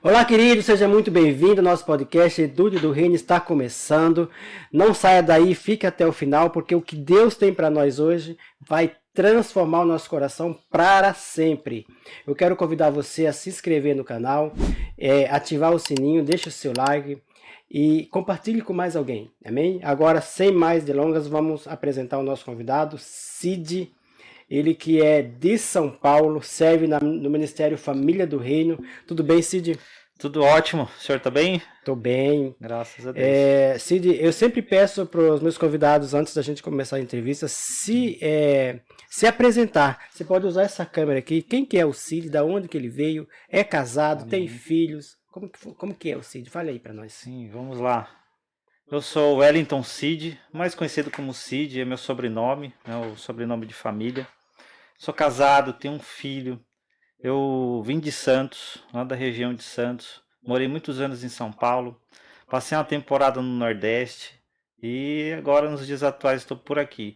Olá, querido, seja muito bem-vindo ao nosso podcast Estude do Reino está começando. Não saia daí, fique até o final, porque o que Deus tem para nós hoje vai transformar o nosso coração para sempre. Eu quero convidar você a se inscrever no canal, ativar o sininho, deixe o seu like e compartilhe com mais alguém, amém? Agora, sem mais delongas, vamos apresentar o nosso convidado, Cid. Ele que é de São Paulo, serve no Ministério Família do Reino. Tudo bem, Cid? Tudo ótimo. O senhor tá bem? Tô bem. Graças a Deus. Cid, eu sempre peço para os meus convidados, antes da gente começar a entrevista, se apresentar. Você pode usar essa câmera aqui. Quem que é o Cid? Da onde que ele veio? É casado? Tem filhos? Como que é o Cid? Fale aí para nós. Sim, vamos lá. Eu sou Wellington Cid, mais conhecido como Cid, é meu sobrenome, né, o sobrenome de família. Sou casado, tenho um filho. Eu vim de Santos, lá da região de Santos. Morei muitos anos em São Paulo. Passei uma temporada no Nordeste. E agora, nos dias atuais, estou por aqui.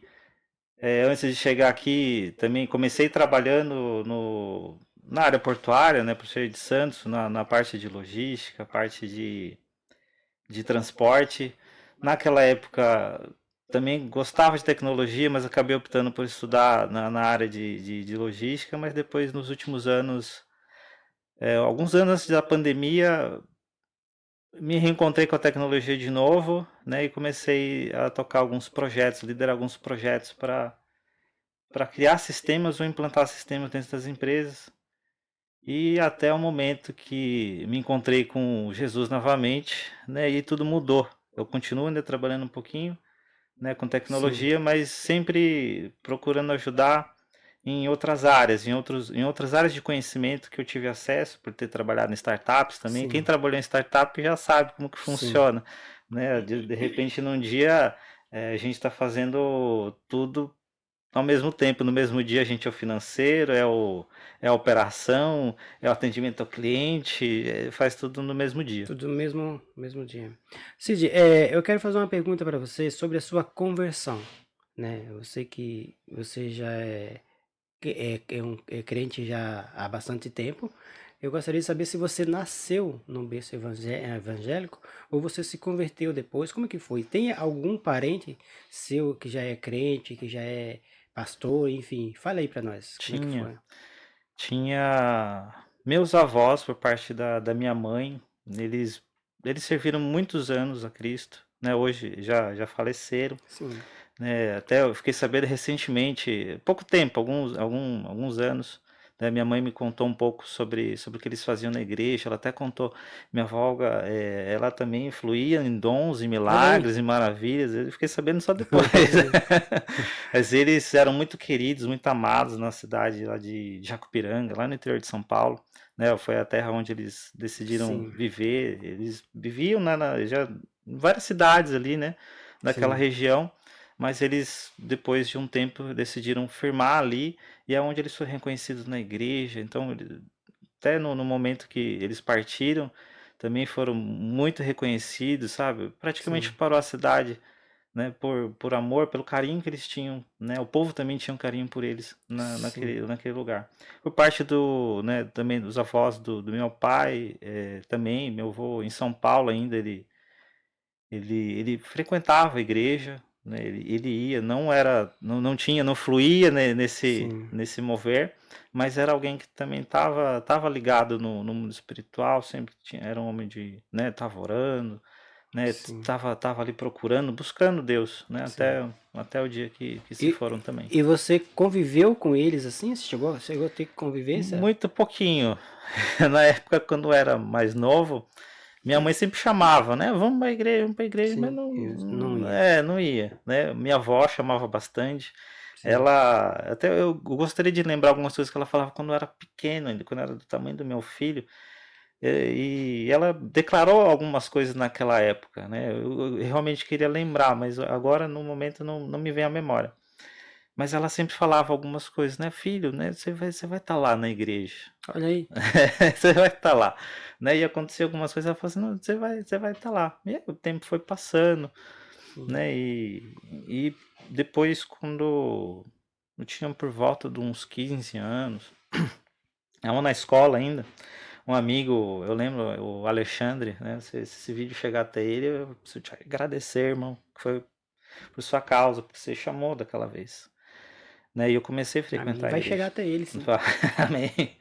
Antes de chegar aqui, também comecei trabalhando na área portuária, né, para o Cheio de Santos, na parte de logística, parte de transporte. Naquela época também gostava de tecnologia, mas acabei optando por estudar na área de logística, mas depois nos últimos anos, alguns anos antes da pandemia, me reencontrei com a tecnologia de novo, né, e comecei a tocar alguns projetos, liderar alguns projetos para criar sistemas ou implantar sistemas dentro das empresas. E até o momento que me encontrei com Jesus novamente, né, e tudo mudou. Eu continuo ainda trabalhando um pouquinho, né, com tecnologia, sim, mas sempre procurando ajudar em outras áreas, em outras áreas de conhecimento que eu tive acesso por ter trabalhado em startups também. Sim. Quem trabalhou em startup já sabe como que funciona, né? De repente, num dia, a gente está fazendo tudo ao mesmo tempo. No mesmo dia, a gente é o financeiro, é a operação, é o atendimento ao cliente, faz tudo no mesmo dia. Tudo no mesmo dia. Cid, eu quero fazer uma pergunta para você sobre a sua conversão, né? Eu sei que você já é crente já há bastante tempo. Eu gostaria de saber se você nasceu num berço evangélico ou você se converteu depois. Como que foi? Tem algum parente seu que já é crente, que já é pastor, enfim? Fala aí para nós. Como é que foi? Tinha meus avós, por parte da minha mãe, eles serviram muitos anos a Cristo, né? Hoje já faleceram. Sim. Até eu fiquei sabendo recentemente, pouco tempo, alguns anos, né? Minha mãe me contou um pouco sobre o que eles faziam na igreja. Ela até contou, minha avó, ela também influía em dons, em milagres, em maravilhas. Eu fiquei sabendo só depois. Mas eles eram muito queridos, muito amados na cidade lá de Jacupiranga, lá no interior de São Paulo, né? Foi a terra onde eles decidiram Sim. viver. Eles viviam, né, já em várias cidades ali, né, daquela Sim. região. Mas eles, depois de um tempo, decidiram firmar ali, e é onde eles foram reconhecidos na igreja. Então, até no momento que eles partiram, também foram muito reconhecidos, sabe? Praticamente Sim. parou a cidade, né? Por amor, pelo carinho que eles tinham, né? O povo também tinha um carinho por eles naquele lugar. Por parte né, também dos avós do meu pai, também, meu avô em São Paulo ainda, ele frequentava a igreja, né? Ele ia, não tinha, não fluía, né, nesse mover, mas era alguém que também estava ligado no mundo espiritual, sempre era um homem né, estava orando, né, estava ali procurando, buscando Deus, né, até o dia que se foram também. E você conviveu com eles assim? Você chegou a ter convivência? Muito pouquinho. Na época, quando eu era mais novo, minha mãe sempre chamava, né? Vamos pra igreja, Sim, mas não ia, né? Minha avó chamava bastante. Sim. Eu gostaria de lembrar algumas coisas que ela falava quando eu era pequeno, ainda quando era do tamanho do meu filho. E ela declarou algumas coisas naquela época, né? Eu realmente queria lembrar, mas agora no momento não me vem à memória. Mas ela sempre falava algumas coisas, né? Filho, né? Você vai estar lá na igreja. Olha aí. Você vai estar lá. Né? E aconteceu algumas coisas, ela falou assim, não, você vai estar lá. E aí, o tempo foi passando, né? E depois, quando eu tinha por volta de uns 15 anos, eu na escola ainda, um amigo, eu lembro, o Alexandre, né? Se esse vídeo chegar até ele, eu preciso te agradecer, irmão, que foi por sua causa, porque você chamou daquela vez. Né? E eu comecei a Amém. frequentar a Vai chegar igreja. até ele, sim. Amém.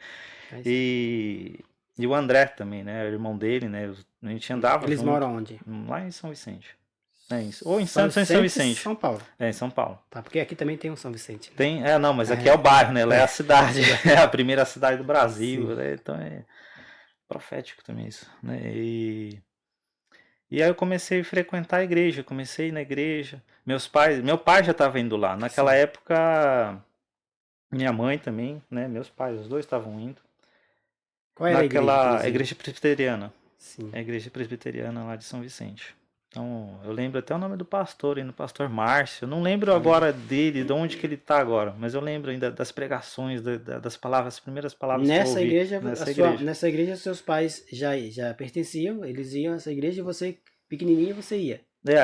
Vai sim. E o André também, né? O irmão dele, né? A gente andava Eles junto. moram onde? Lá em São Vicente. Ou em Santos ou em São Vicente. São Paulo. É, em São Paulo. Tá, porque aqui também tem um São Vicente. Né? Tem, não, mas aqui é o bairro, né? Lá é a cidade. É a primeira cidade do Brasil, Sim. né? Então é profético também isso, né? E aí eu comecei a frequentar a igreja, comecei a ir na igreja. Meu pai já estava indo lá. Naquela época, minha mãe também, né? Meus pais, os dois estavam indo. Qual era a igreja que eles iam? igreja presbiteriana. Sim. A igreja presbiteriana lá de São Vicente. Então, eu lembro até o nome do pastor, ainda, o pastor Márcio. Eu não lembro agora dele, de onde que ele está agora, mas eu lembro ainda das pregações, das palavras, as primeiras palavras que eu Nessa ouvi. igreja, Igreja. nessa igreja, seus pais já pertenciam, eles iam a essa igreja e você, pequenininho, você ia.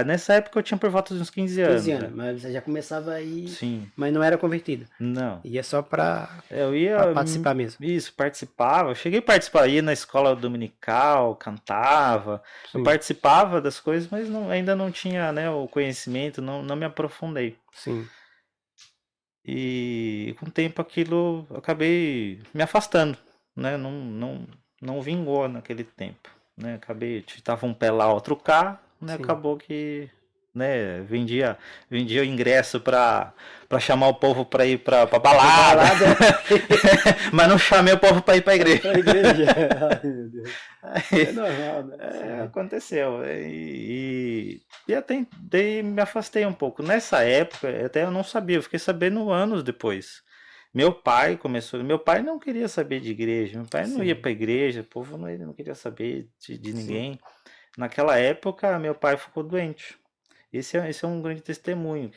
Nessa época eu tinha por volta de uns 15 anos. 15 anos, mas você já começava a ir, Sim. mas não era convertido. Não. Ia só para ia participar mesmo. Isso, participava. Eu cheguei a participar, ia na escola dominical, cantava. Sim. Eu participava das coisas, mas ainda não tinha, né, o conhecimento, não me aprofundei. Sim. E com o tempo aquilo eu acabei me afastando, né? Não vingou naquele tempo, né? Acabei, tava um pé lá, outro cá, né? Sim. Acabou que, né, vendia o ingresso para chamar o povo para ir para balada, mas não chamei o povo para ir para a igreja. Ai, meu Deus. É normal, né? Aconteceu. E até daí me afastei um pouco. Nessa época, até eu não sabia, eu fiquei sabendo anos depois. Meu pai não queria saber de igreja, meu pai não ia para a igreja, o povo não queria saber de ninguém. Naquela época, meu pai ficou doente. Esse é um grande testemunho.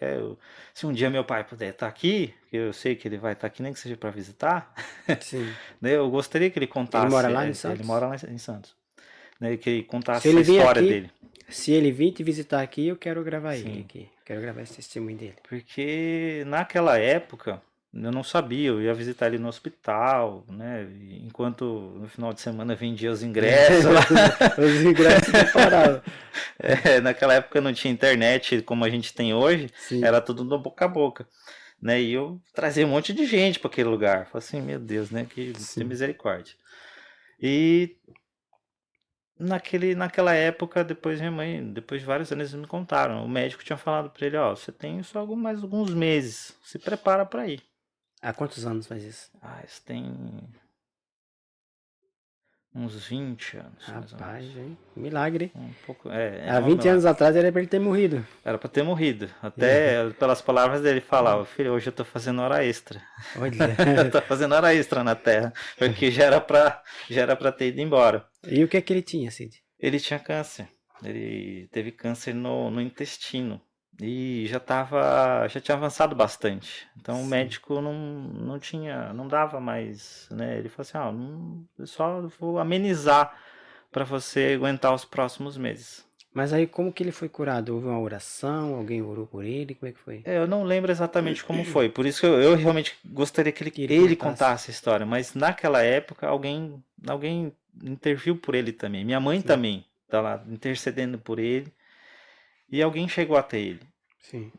Se um dia meu pai puder estar aqui, que eu sei que ele vai estar aqui, nem que seja para visitar, Sim. Eu gostaria que ele contasse. Ele mora lá em Santos? Ele mora lá em Santos. Né, que ele contasse a história aqui, dele. Se ele vir te visitar aqui, eu quero gravar Sim. ele aqui. Quero gravar esse testemunho dele. Porque naquela época eu não sabia, eu ia visitar ele no hospital, né? Enquanto no final de semana vendia os ingressos lá. Os ingressos separavam. Naquela época não tinha internet como a gente tem hoje. Sim. Era tudo no boca a boca. Né? E eu trazia um monte de gente para aquele lugar. Falei assim, meu Deus, né? Que misericórdia. E naquela época, depois minha mãe, depois de vários anos, eles me contaram. O médico tinha falado para ele, você tem só mais alguns meses. Se prepara para ir. Há quantos anos faz isso? Isso tem uns 20 anos. Rapaz, hein? Milagre. Um pouco, há 20 anos atrás era para ele ter morrido. Era para ter morrido. Até pelas palavras dele falava, filho, hoje eu tô fazendo hora extra. Olha. Eu tô fazendo hora extra na terra. Porque já era pra ter ido embora. E o que é que ele tinha, Cid? Ele tinha câncer. Ele teve câncer no intestino. E já tinha avançado bastante. Então o médico não dava mais, né? Ele falou assim, eu só vou amenizar para você aguentar os próximos meses. Mas aí como que ele foi curado? Houve uma oração? Alguém orou por ele? Como é que foi? Eu não lembro exatamente como foi. Por isso que eu realmente gostaria que ele contasse a história. Mas naquela época alguém interviu por ele também. Minha mãe também tá lá intercedendo por ele. E alguém chegou até ele,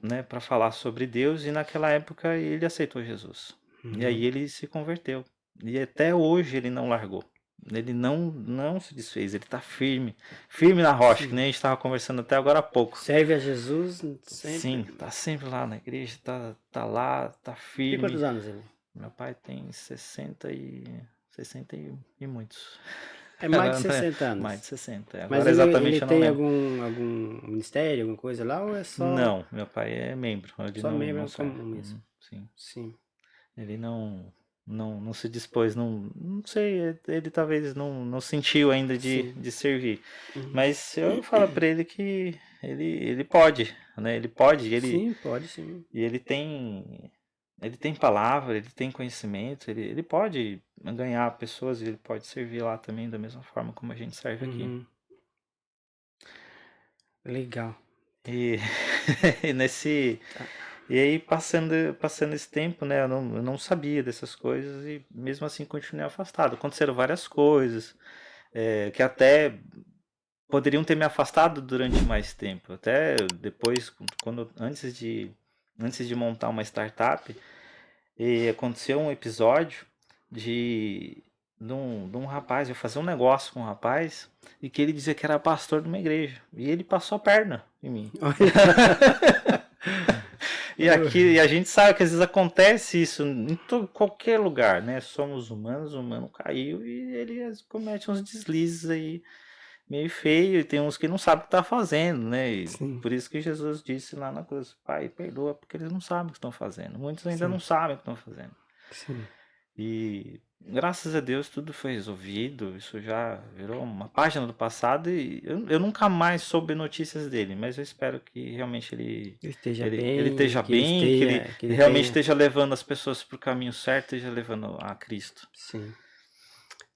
né, para falar sobre Deus. E naquela época ele aceitou Jesus. E aí ele se converteu. E até hoje ele não largou. Ele não se desfez, ele está firme na rocha, que nem a gente estava conversando até agora há pouco. Serve a Jesus sempre? Sim, está sempre lá na igreja, tá lá, tá firme. E quantos anos ele? Meu pai tem 60 e muitos. É mais de 60 anos? Mais de 60. Agora mas ele tem algum ministério, alguma coisa lá, ou é só... Não, meu pai é membro. Ele só membro comum mesmo? Sim. Ele não se dispôs, não sei, ele talvez não sentiu ainda de servir. Mas eu falo para ele que ele pode, né? Ele pode. Sim, pode sim. E ele tem ele tem palavra, ele tem conhecimento, ele pode ganhar pessoas, ele pode servir lá também da mesma forma como a gente serve aqui. Uhum. Legal. E, e nesse e aí passando esse tempo, né, eu não sabia dessas coisas e mesmo assim continuei afastado. Aconteceram várias coisas que até poderiam ter me afastado durante mais tempo. Até depois, antes de montar uma startup, e aconteceu um episódio de um rapaz, eu fazia um negócio com um rapaz e que ele dizia que era pastor de uma igreja. E ele passou a perna em mim. E aqui a gente sabe que às vezes acontece isso em qualquer lugar, né? Somos humanos, o humano caiu e ele comete uns deslizes aí meio feio, e tem uns que não sabem o que tá fazendo, né? E Sim. por isso que Jesus disse lá na cruz, Pai, perdoa, porque eles não sabem o que estão fazendo. Muitos ainda Sim. não sabem o que estão fazendo. Sim. E graças a Deus tudo foi resolvido, isso já virou uma página do passado e eu nunca mais soube notícias dele, mas eu espero que realmente Esteja ele bem, esteja bem, que ele que ele realmente tenha. esteja levando as pessoas para o caminho certo, esteja levando a Cristo. Sim.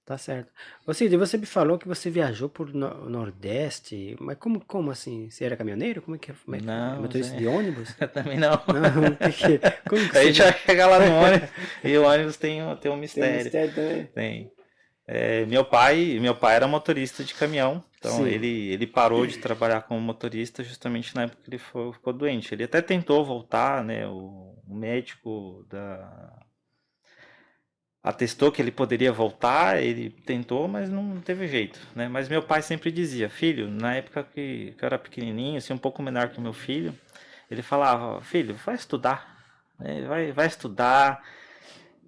Tá certo. Ô Cid, você me falou que você viajou por Nordeste, mas como assim? Você era caminhoneiro? Como é que foi? Não, Motorista de ônibus? eu também não. Não, como que A você gente vai chegar lá no ônibus e o ônibus tem um tem um mistério. mistério também? Tem. Meu pai era motorista de caminhão, então Sim, ele parou de trabalhar como motorista justamente na época que ele ficou doente. Ele até tentou voltar, né? O médico atestou que ele poderia voltar, ele tentou, mas não teve jeito, né? Mas meu pai sempre dizia, filho, na época que eu era pequenininho, assim, um pouco menor que o meu filho, ele falava, filho, vai estudar, né? Vai estudar,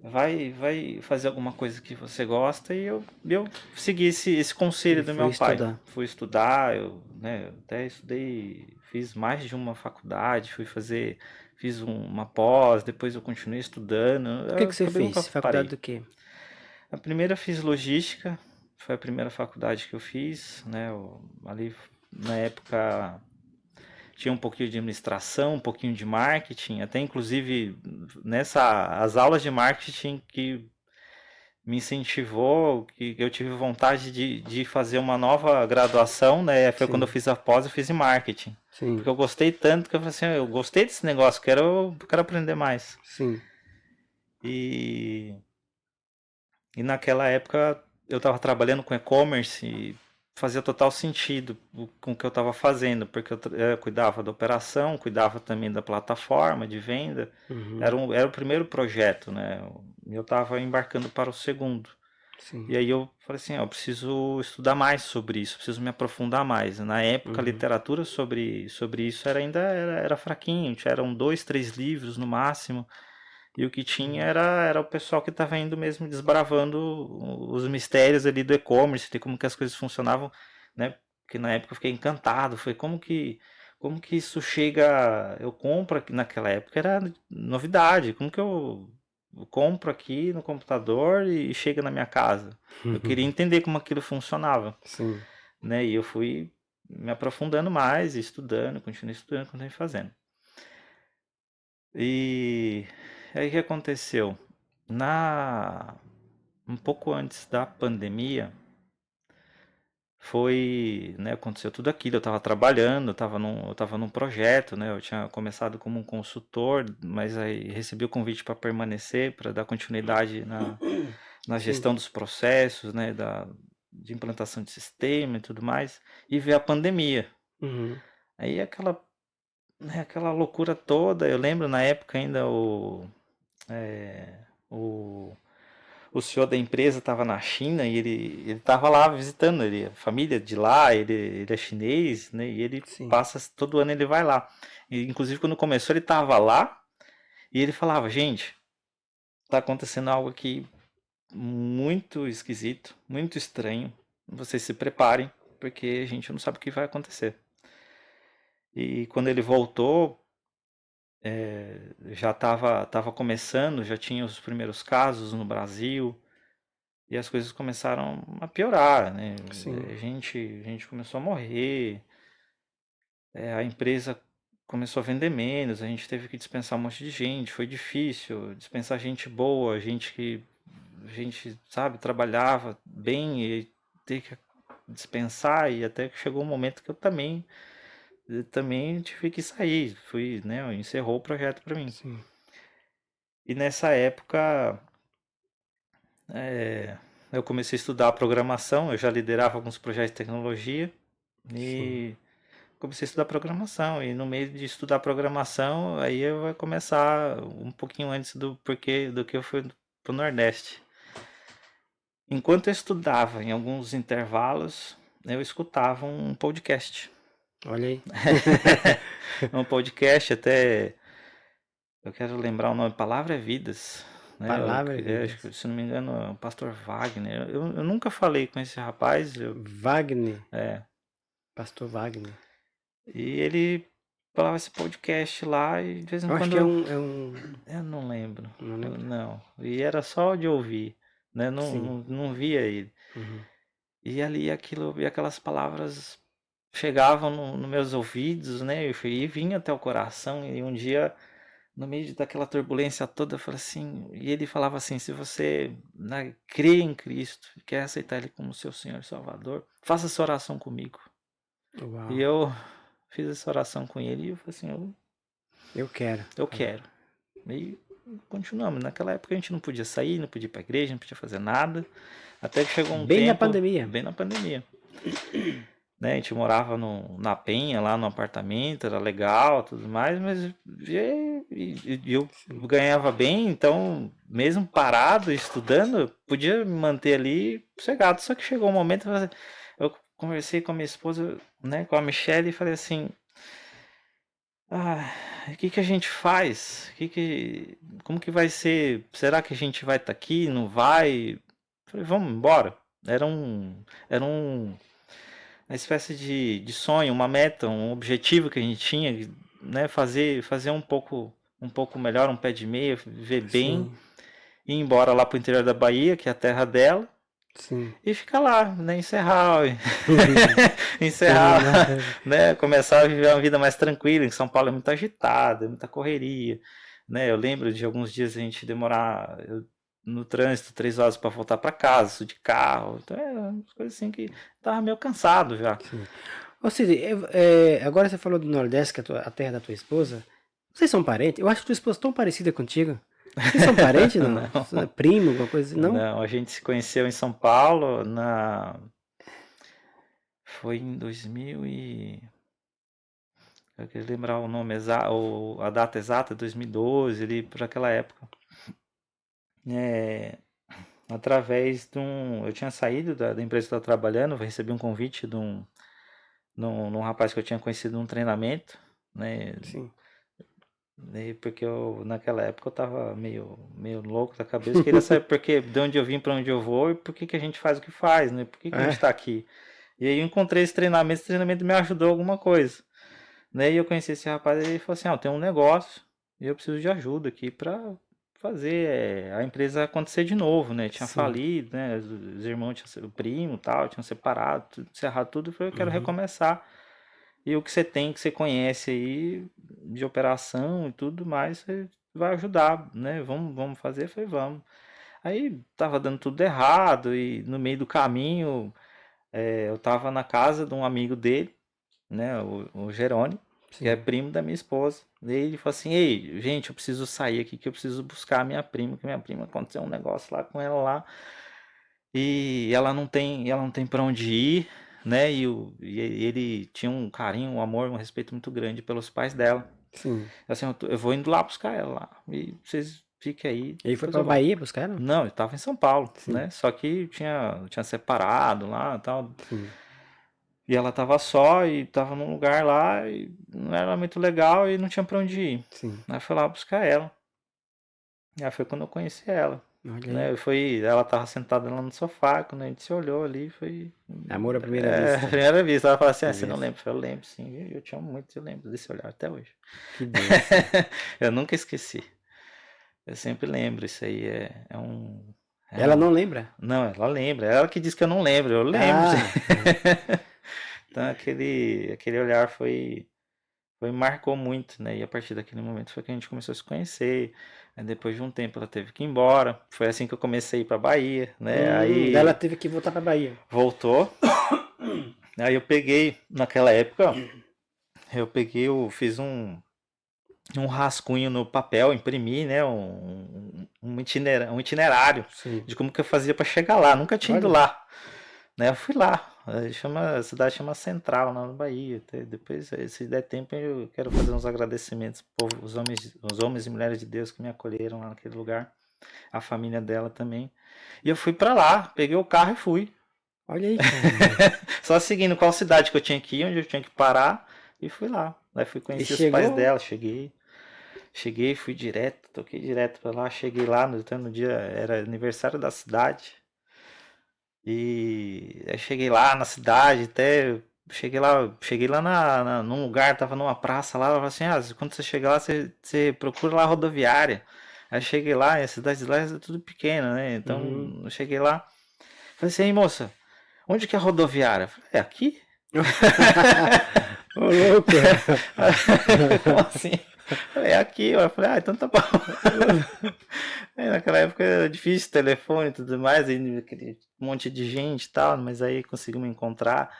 vai fazer alguma coisa que você gosta e eu segui esse conselho e do foi meu pai. estudar. Fui estudar, eu até estudei, fiz mais de uma faculdade, fiz uma pós, depois eu continuei estudando, O eu que você acabei nunca fez? Faculdade parei. do quê? A primeira eu fiz logística, foi a primeira faculdade que eu fiz, né? Ali na época tinha um pouquinho de administração, um pouquinho de marketing, até inclusive as aulas de marketing que me incentivou, que eu tive vontade de fazer uma nova graduação, né? Foi quando eu Sim, fiz a pós, eu fiz em marketing. sim, Porque eu gostei tanto que eu falei assim, eu gostei desse negócio, quero aprender mais. sim. E, e naquela época eu estava trabalhando com e-commerce e fazia total sentido com o que eu estava fazendo, porque eu cuidava da operação, cuidava também da plataforma de venda. Uhum, Era o primeiro projeto, né? Eu estava embarcando para o segundo. sim. E aí eu falei assim, eu preciso estudar mais sobre isso, preciso me aprofundar mais. Na época, a Uhum, literatura sobre isso ainda era fraquinho, eram 2, 3 livros no máximo. E o que tinha uhum. era o pessoal que estava indo mesmo desbravando os mistérios ali do e-commerce, de como que as coisas funcionavam, né? Porque na época eu fiquei encantado, foi como que isso chega, eu compro aqui naquela época era novidade, como que eu compro aqui no computador e chega na minha casa. Eu queria entender como aquilo funcionava, Sim, né? E eu fui me aprofundando mais, estudando, continuei fazendo. E aí o que aconteceu? Um pouco antes da pandemia, aconteceu tudo aquilo. Eu estava trabalhando, eu tava num projeto, né? Eu tinha começado como um consultor, mas aí recebi o convite para permanecer, para dar continuidade na sim. gestão dos processos, né? De implantação de sistema e tudo mais. E veio a pandemia. Uhum, Aí aquela loucura toda. Eu lembro na época ainda o o senhor da empresa estava na China e ele estava lá visitando a família de lá, ele é chinês, né? E ele sim. passa, todo ano ele vai lá. E, inclusive quando começou ele estava lá e ele falava, gente, tá acontecendo algo aqui muito esquisito, muito estranho. Vocês se preparem, porque a gente não sabe o que vai acontecer. E quando ele voltou, já estava começando, já tinha os primeiros casos no Brasil. E as coisas começaram a piorar, né? Sim. A gente começou a morrer, a empresa começou a vender menos, a gente teve que dispensar um monte de gente, foi difícil, dispensar gente boa, gente que, sabe, trabalhava bem e ter que dispensar, e até que chegou um momento que eu também tive que sair, né, encerrou o projeto para mim. Sim. E nessa época, eu comecei a estudar programação, eu já liderava alguns projetos de tecnologia, e comecei a estudar programação, e no meio de estudar programação, aí eu vou começar um pouquinho antes do porquê do que eu fui pro Nordeste. Enquanto eu estudava, em alguns intervalos, eu escutava um podcast. Olha aí. Um podcast até, eu quero lembrar o nome, Palavra é Vidas. Né? Palavra é Acho Vidas. que, se não me engano, é o pastor Wagner. Eu nunca falei com esse rapaz. Wagner. É, Pastor Wagner. e ele falava esse podcast lá e de vez em Eu acho quando que é um... eu não lembro. Não lembro. Não. E era só de ouvir, né? Não, Sim. não via ele. Uhum. E ali e aquelas palavras chegavam nos meus ouvidos, né? E vinha até o coração. E um dia, no meio daquela turbulência toda, eu falei assim, e ele falava assim: se você, né, crê em Cristo, quer aceitar Ele como seu Senhor e Salvador, faça essa oração comigo. Uau. E eu fiz essa oração com ele e eu falei assim, Eu quero. eu quero. E continuamos. Naquela época a gente não podia sair, não podia ir pra igreja, não podia fazer nada. Até que chegou um Bem tempo... na pandemia. Bem na pandemia. Né? A gente morava na Penha, lá no apartamento, era legal, tudo mais, mas eu ganhava bem, então, mesmo parado, estudando, eu podia me manter ali sossegado. Só que chegou um momento, eu conversei com a minha esposa, né, com a Michelle, e falei assim, o que a gente faz? Como que vai ser? Será que a gente vai estar aqui? Não vai? Falei, vamos embora. Era uma espécie de sonho, uma meta, um objetivo que a gente tinha, né? Fazer um pouco melhor, um pé de meia, viver bem, Sim. ir embora lá pro interior da Bahia, que é a terra dela, Sim. e ficar lá, né? Encerrar, né? Começar a viver uma vida mais tranquila. Em São Paulo é muito agitado, é muita correria, né? Eu lembro de alguns dias a gente demorar no trânsito 3 horas para voltar para casa, isso de carro. Então é umas coisas assim que tava meio cansado já. Sim. Ô Cid, agora você falou do Nordeste, que é a terra da tua esposa. Vocês são parentes? Eu acho que tua esposa é tão parecida contigo. Vocês são parentes, não? Não. Primo, alguma coisa assim? Não? Não, a gente se conheceu em São Paulo foi em 2000 e... Eu queria lembrar o nome exato, a data exata, 2012, ali por aquela época. Através de um... Eu tinha saído da empresa que eu estava trabalhando, recebi um convite de um rapaz que eu tinha conhecido num treinamento, né? Sim. Porque naquela época eu tava meio louco da cabeça, queria saber de onde eu vim, para onde eu vou e por que a gente faz o que faz, né? Por que a gente tá aqui? E aí eu encontrei esse treinamento me ajudou alguma coisa. Né? E eu conheci esse rapaz e ele falou assim, tem um negócio e eu preciso de ajuda aqui para fazer a empresa acontecer de novo, né? Tinha falido, né? Os irmãos, o primo e tal, tinham separado, encerrado tudo. Eu falei, eu quero recomeçar. E o que você tem, que você conhece aí, de operação e tudo mais, você vai ajudar, né? Vamos fazer? Eu falei, vamos. Aí tava dando tudo errado e no meio do caminho eu tava na casa de um amigo dele, né? O Jerônimo, que é primo da minha esposa. E ele falou assim, ei, gente, eu preciso sair aqui, que eu preciso buscar a minha prima, que minha prima aconteceu um negócio lá com ela lá. E ela não tem para onde ir, né? E ele tinha um carinho, um amor, um respeito muito grande pelos pais dela. Sim. Assim, eu vou indo lá buscar ela lá. E vocês fiquem aí. Ele foi pra Bahia buscar ela? Não, ele tava em São Paulo, Sim. né? Só que tinha separado lá e tal. Sim. E ela tava só e tava num lugar lá e não era muito legal e não tinha pra onde ir. Sim. Aí eu fui lá buscar ela. E aí foi quando eu conheci ela. Olha Né? Ela tava sentada lá no sofá, quando a gente se olhou ali, foi... Amor à primeira vista. À primeira vista. Ela falou assim, você não lembra? Eu lembro, sim. Eu te amo muito, eu lembro desse olhar até hoje. Que bênção. Eu nunca esqueci. Eu sempre lembro, isso aí Ela não lembra? Não, ela lembra. Ela que diz que eu não lembro, eu lembro. Então aquele olhar foi marcou muito, né? E a partir daquele momento foi que a gente começou a se conhecer. Aí depois de um tempo ela teve que ir embora. Foi assim que eu comecei a ir pra Bahia, né? Daí ela Aí teve que voltar pra Bahia. voltou. Aí eu peguei, naquela época, eu fiz um rascunho no papel, imprimi, né? Um itinerário Sim. de como que eu fazia para chegar lá. Nunca tinha ido Olha. lá, né? Eu fui lá. A cidade chama Central, lá na Bahia. Depois, se der tempo, eu quero fazer uns agradecimentos ao povo, os homens e mulheres de Deus que me acolheram lá naquele lugar. A família dela também. E eu fui para lá, peguei o carro e fui. Olha aí, cara. Só seguindo qual cidade que eu tinha que ir, onde eu tinha que parar, e fui lá. Aí fui E conhecer os pais chegou. dela, cheguei, fui direto, toquei direto pra lá, cheguei lá, no dia, era aniversário da cidade, e aí cheguei lá na cidade, até, cheguei lá num lugar, tava numa praça lá, ela falou assim, quando você chegar lá, você procura lá a rodoviária. Aí cheguei lá, e a cidade de lá é tudo pequena, né, Uhum. então eu cheguei lá, falei assim, moça, onde que é a rodoviária? Eu falei, é aqui? Ô, louco. Como assim? É aqui, eu falei, então tá bom. Aí, naquela época era difícil, telefone e tudo mais, aí, aquele monte de gente e tal, mas aí conseguimos encontrar.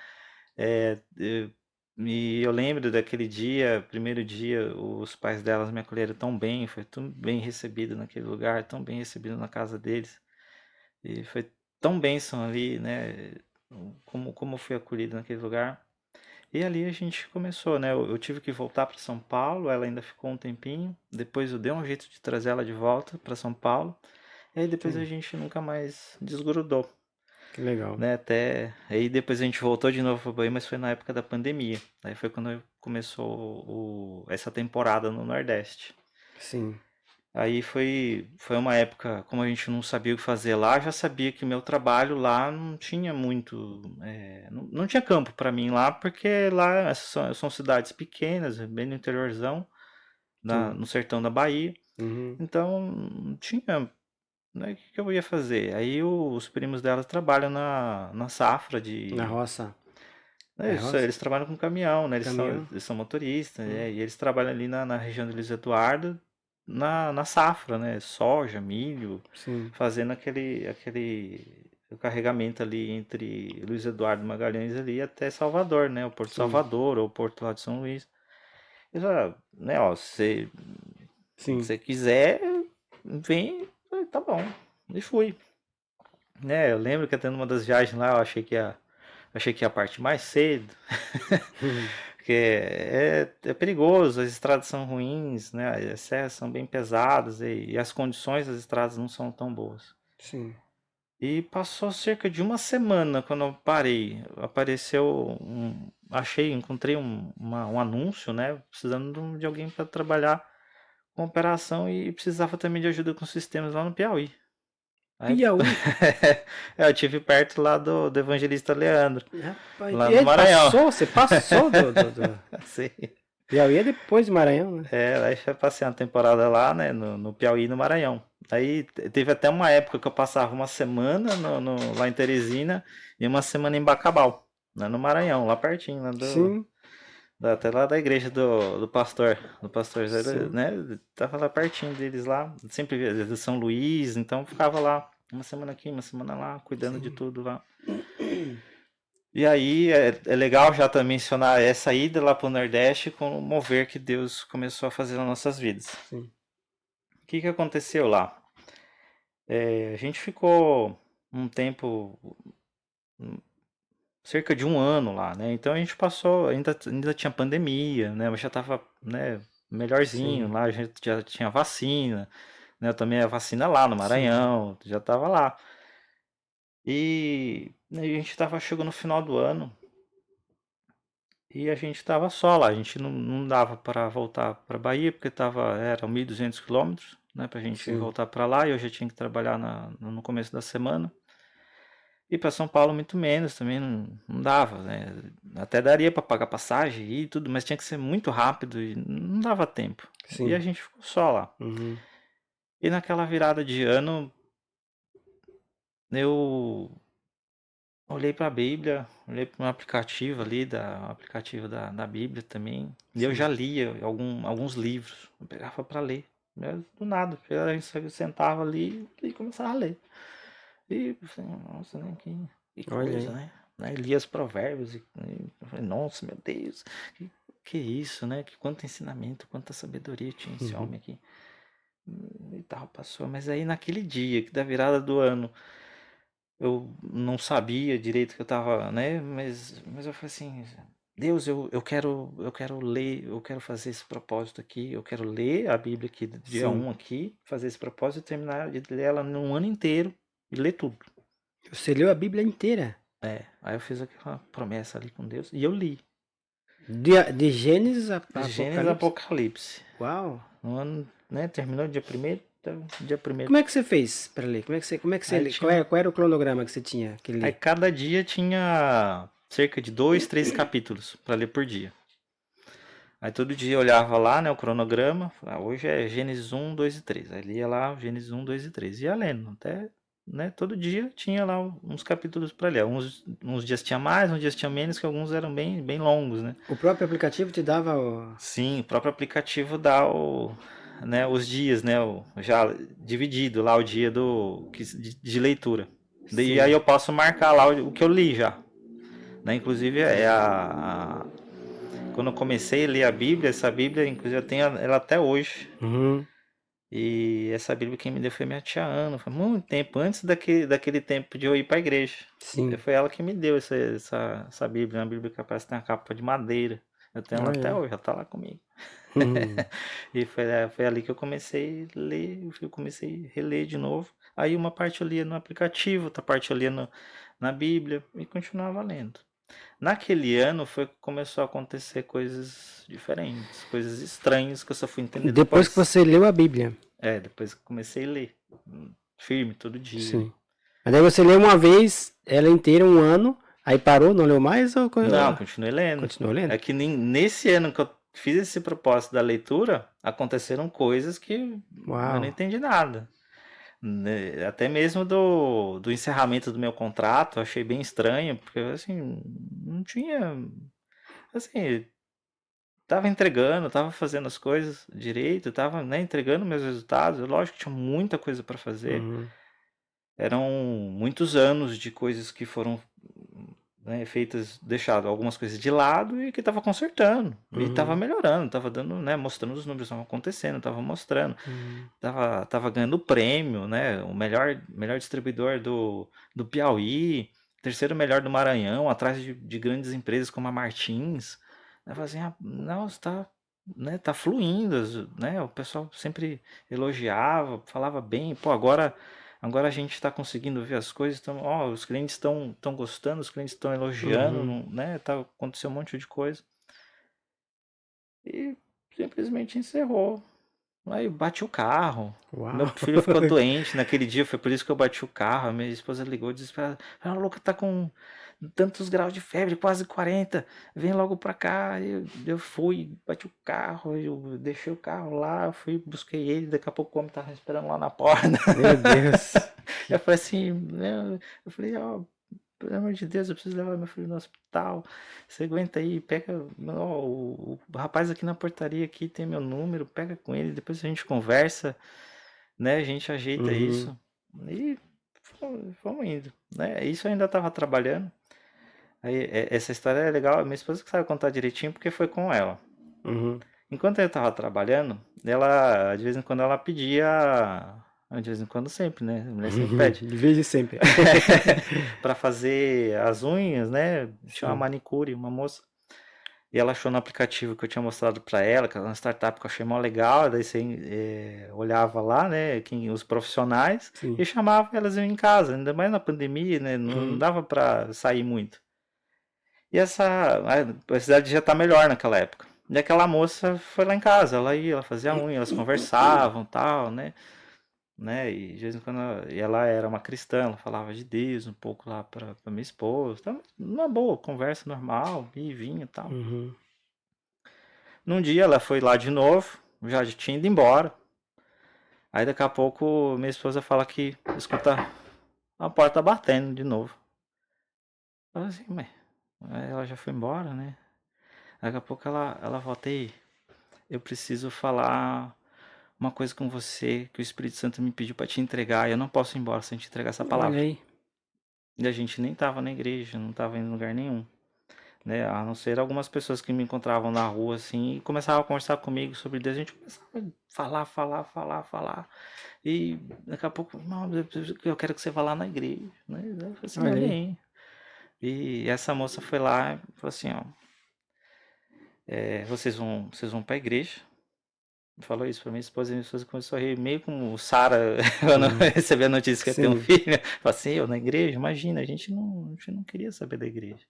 E eu lembro daquele dia, primeiro dia, os pais delas me acolheram tão bem, foi tão bem recebido naquele lugar, tão bem recebido na casa deles. E foi tão bênção ali, né? Como eu fui acolhido naquele lugar. E ali a gente começou, né? Eu tive que voltar para São Paulo, ela ainda ficou um tempinho. Depois eu dei um jeito de trazer ela de volta para São Paulo. E aí depois a Sim, gente nunca mais desgrudou, que legal. né? Até aí depois a gente voltou de novo para Bahia, mas foi na época da pandemia. Aí foi quando começou essa temporada no Nordeste. Sim. Aí foi uma época, como a gente não sabia o que fazer lá, já sabia que meu trabalho lá não tinha muito, não tinha campo para mim lá, porque lá são cidades pequenas, bem no interiorzão, Sim. no sertão da Bahia, Uhum. então não tinha, né, o que que eu ia fazer? Aí os primos dela trabalham na safra Na de... roça. É roça? Eles trabalham com caminhão, né? Caminhão? Eles são motoristas, Hum. né? E eles trabalham ali na região de Luiz Eduardo, na safra, né? Soja, milho, Sim. fazendo o carregamento ali entre Luiz Eduardo e Magalhães ali até Salvador, né? O Porto de Sim. Salvador ou o Porto lá de São Luís. E já, né, ó, se Sim. você quiser, vem, eu falei, tá bom. E fui. Né, eu lembro que até numa das viagens lá, achei que ia partir mais cedo. Porque é perigoso, as estradas são ruins, né? As serras são bem pesadas e as condições das estradas não são tão boas. Sim. E passou cerca de uma semana quando eu parei. Apareceu encontrei um anúncio, né? Precisando de alguém para trabalhar com operação e precisava também de ajuda com sistemas lá no Piauí. Aí Piauí? eu tive perto lá do evangelista Leandro, Rapaz, lá e no ele Maranhão. passou? Você passou do... Assim. Piauí é depois de Maranhão, né? Aí já passei uma temporada lá, né, no Piauí e no Maranhão. Aí teve até uma época que eu passava uma semana lá em Teresina e uma semana em Bacabal, né, no Maranhão, lá pertinho, Sim. até lá da igreja do pastor, Sim. né, tava lá pertinho deles lá, sempre via de São Luís, então ficava lá uma semana aqui, uma semana lá, cuidando de Sim. tudo lá. E aí é legal já também mencionar essa ida lá para o Nordeste com o mover que Deus começou a fazer nas nossas vidas. Sim. O que que aconteceu lá? A gente ficou um tempo, cerca de um ano lá, né? Então a gente passou, ainda tinha pandemia, né? Mas já tava, né, melhorzinho Sim. lá, a gente já tinha vacina, né? Eu tomei a vacina lá no Sim. Maranhão, já tava lá. E a gente tava chegando no final do ano e a gente tava só lá, a gente não dava para voltar para Bahia porque eram 1.200 quilômetros, né, pra gente Sim. voltar para lá e eu já tinha que trabalhar no começo da semana. E para São Paulo muito menos, também não dava, né? Até daria para pagar passagem e tudo, mas tinha que ser muito rápido e não dava tempo. E a Sim. gente ficou só lá. Uhum. E naquela virada de ano, eu olhei para a Bíblia, olhei para um aplicativo ali, aplicativo da Bíblia também. E eu Sim. já lia alguns livros. Eu pegava para ler. Do nada. Eu sentava ali e começava a ler. E eu falei, nossa, né? Que Olha coisa, aí. né? Aí lia os provérbios e eu falei, nossa, meu Deus, que isso, né? Que quanto ensinamento, quanta sabedoria tinha esse Uhum. homem aqui. E tal, passou. Mas aí naquele dia, que da virada do ano, eu não sabia direito que eu tava, né? Mas eu falei assim, Deus, eu quero ler, eu quero fazer esse propósito aqui, eu quero ler a Bíblia aqui, do dia Sim. 1 aqui, fazer esse propósito e terminar de ler ela num ano inteiro e ler tudo. Você leu a Bíblia inteira? Aí eu fiz aquela promessa ali com Deus e eu li. De Gênesis a Gênesis Apocalipse? Apocalipse. Uau! No ano, né? Terminou dia 1º, então, dia 1º. Como é que você fez para ler? Como é que você Aí lê? tinha. Qual era o cronograma que você tinha que Aí ler? cada dia tinha cerca de 2, 3 capítulos para ler por dia. Aí todo dia eu olhava lá, né, o cronograma, hoje é Gênesis 1, 2 e 3. Aí lia lá Gênesis 1, 2 e 3. Ia lendo, até, né, todo dia tinha lá uns capítulos para ler. Uns dias tinha mais, uns dias tinha menos, que alguns eram bem, bem longos, né? O próprio aplicativo te dava o... Sim, o próprio aplicativo dá né, os dias, né, já dividido lá o dia de leitura. E aí Sim. eu posso marcar lá o que eu li já. Né? Inclusive quando eu comecei a ler a Bíblia, essa Bíblia, inclusive eu tenho ela até hoje. Uhum. E essa Bíblia quem me deu foi minha tia Ana, foi muito tempo, antes daquele tempo de eu ir para a igreja. Sim. Foi ela que me deu essa Bíblia, uma Bíblia que parece que tem uma capa de madeira. Eu tenho ela até Olha. hoje, ela tá lá comigo. Uhum. E foi ali que eu comecei a ler, eu comecei a reler de novo. Aí uma parte eu lia no aplicativo, outra parte eu lia na Bíblia e continuava lendo. Naquele ano foi que começou a acontecer coisas diferentes, coisas estranhas que eu só fui entender Depois que depois. você leu a Bíblia. Depois que comecei a ler, firme, todo dia. Sim. Mas daí você leu uma vez, ela inteira, um ano, aí parou, não leu mais ou Não, continuei lendo. continuou lendo? É que nesse ano que eu fiz esse propósito da leitura, aconteceram coisas que eu não Uau. entendi nada. Né, até mesmo do encerramento do meu contrato, eu achei bem estranho, porque assim, não tinha. Assim, tava entregando, tava fazendo as coisas direito, tava, né, entregando meus resultados. Lógico que tinha muita coisa para fazer. Uhum. Eram muitos anos de coisas que foram, né, feitas, deixado algumas coisas de lado e que tava consertando. E tava Uhum. melhorando, tava dando, né, mostrando os números que estavam acontecendo, tava mostrando. Uhum. Tava ganhando prêmio, né? O melhor distribuidor do Piauí, terceiro melhor do Maranhão, atrás de grandes empresas como a Martins. Eu falei assim, nossa, né, tá fluindo, né? O pessoal sempre elogiava, falava bem. Pô, agora a gente está conseguindo ver as coisas, os clientes estão gostando, os clientes estão elogiando, Uhum. né? Aconteceu um monte de coisa. E simplesmente encerrou. Aí eu bati o carro. Meu Uau. filho ficou doente naquele dia, foi por isso que eu bati o carro. A minha esposa ligou desesperada. A louca tá com tantos graus de febre, quase 40. Vem logo pra cá. Eu fui, bati o carro, eu deixei o carro lá, fui, busquei ele. Daqui a pouco o homem tava esperando lá na porta. Meu Deus. Eu falei assim, né? Eu falei, ó, pelo amor de Deus, eu preciso levar meu filho no hospital. Você aguenta aí, pega. Ó, o rapaz aqui na portaria aqui tem meu número, pega com ele, depois a gente conversa, né? A gente ajeita Uhum. isso. E fomos indo, né? Isso eu ainda estava trabalhando. Aí, essa história é legal, minha esposa que sabe contar direitinho porque foi com ela. Uhum. Enquanto eu estava trabalhando, ela, de vez em quando, ela pedia. De vez em quando, sempre, né? A mulher sempre Uhum. pede. De vez em sempre. Para fazer as unhas, né? Tinha uma Sim. manicure, uma moça. E ela achou no aplicativo que eu tinha mostrado para ela, que era uma startup que eu achei mó legal. Daí você olhava lá, né? Os profissionais Sim. e chamava elas em casa, ainda mais na pandemia, né? Não Uhum. dava para sair muito. E a cidade já tá melhor naquela época. E aquela moça foi lá em casa, ela ia, ela fazia unha, elas conversavam, tal, né? E de vez em quando e ela era uma cristã, ela falava de Deus um pouco lá para minha esposa. Então, uma boa conversa normal, e vinha e tal. Uhum. Num dia ela foi lá de novo, já tinha ido embora. Aí daqui a pouco minha esposa fala que escuta a porta batendo de novo. Falei assim, mas ela já foi embora, né? Daqui a pouco ela volta aí. Eu preciso falar uma coisa com você que o Espírito Santo me pediu para te entregar. Eu não posso ir embora sem te entregar essa Olha palavra. aí. E a gente nem tava na igreja, não tava em lugar nenhum, né? A não ser algumas pessoas que me encontravam na rua assim e começavam a conversar comigo sobre Deus. A gente começava a falar. E daqui a pouco, não, eu quero que você vá lá na igreja, né? Eu falei assim, Olha aí. amém. E essa moça foi lá e falou assim, ó, vocês vão pra igreja. Falou isso pra minha esposa e minha esposa começou a rir, meio como Sara, quando Uhum. recebeu a notícia que ia ter um Sim. filho. Falou assim, eu na igreja? Imagina, a gente não queria saber da igreja.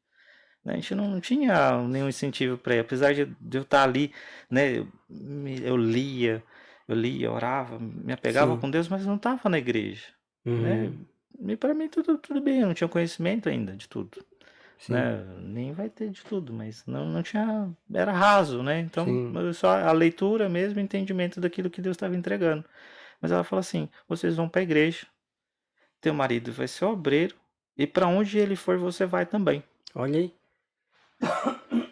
Né? A gente não tinha nenhum incentivo para ir, apesar de eu estar ali, né? Eu lia, orava, me apegava Sim. com Deus, mas não estava na igreja, né? Uhum. E para mim tudo bem, eu não tinha conhecimento ainda de tudo, Sim. né? Nem vai ter de tudo, mas não tinha, era raso, né? Então, Sim. só a leitura mesmo, entendimento daquilo que Deus estava entregando. Mas ela falou assim: vocês vão para a igreja, teu marido vai ser obreiro, e para onde ele for, você vai também. Olha aí.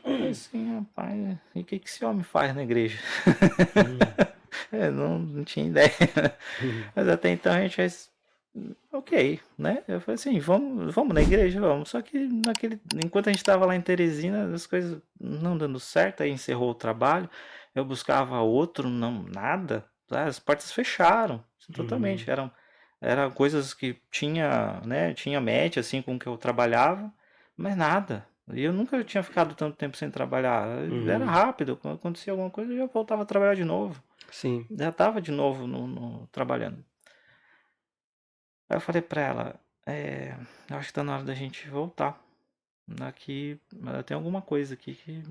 Falei assim, rapaz, e o que esse homem faz na igreja? Uhum. Não tinha ideia. Uhum. Mas até então a gente fez, ok, né? Eu falei assim, vamos na igreja, vamos. Só que enquanto a gente estava lá em Teresina, as coisas não dando certo, aí encerrou o trabalho, eu buscava outro, não, nada. As portas fecharam, assim, Uhum. totalmente. Eram coisas que tinha, né? Tinha match, assim, com que eu trabalhava, mas nada. E eu nunca tinha ficado tanto tempo sem trabalhar. Era Uhum. rápido, quando acontecia alguma coisa, eu já voltava a trabalhar de novo. Sim. Já estava de novo trabalhando. Aí eu falei pra ela, eu acho que tá na hora da gente voltar. Aqui tem alguma coisa aqui que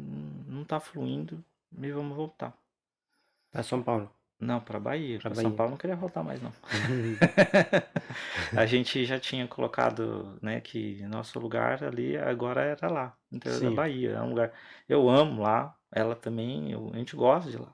não tá fluindo e vamos voltar. Para São Paulo. Não, pra Bahia. Para Pra São Bahia. Paulo não queria voltar mais não. Uhum. A gente já tinha colocado, né, que nosso lugar ali agora era lá, no interior da Sim. Bahia. É um lugar. Eu amo lá, ela também, a gente gosta de lá,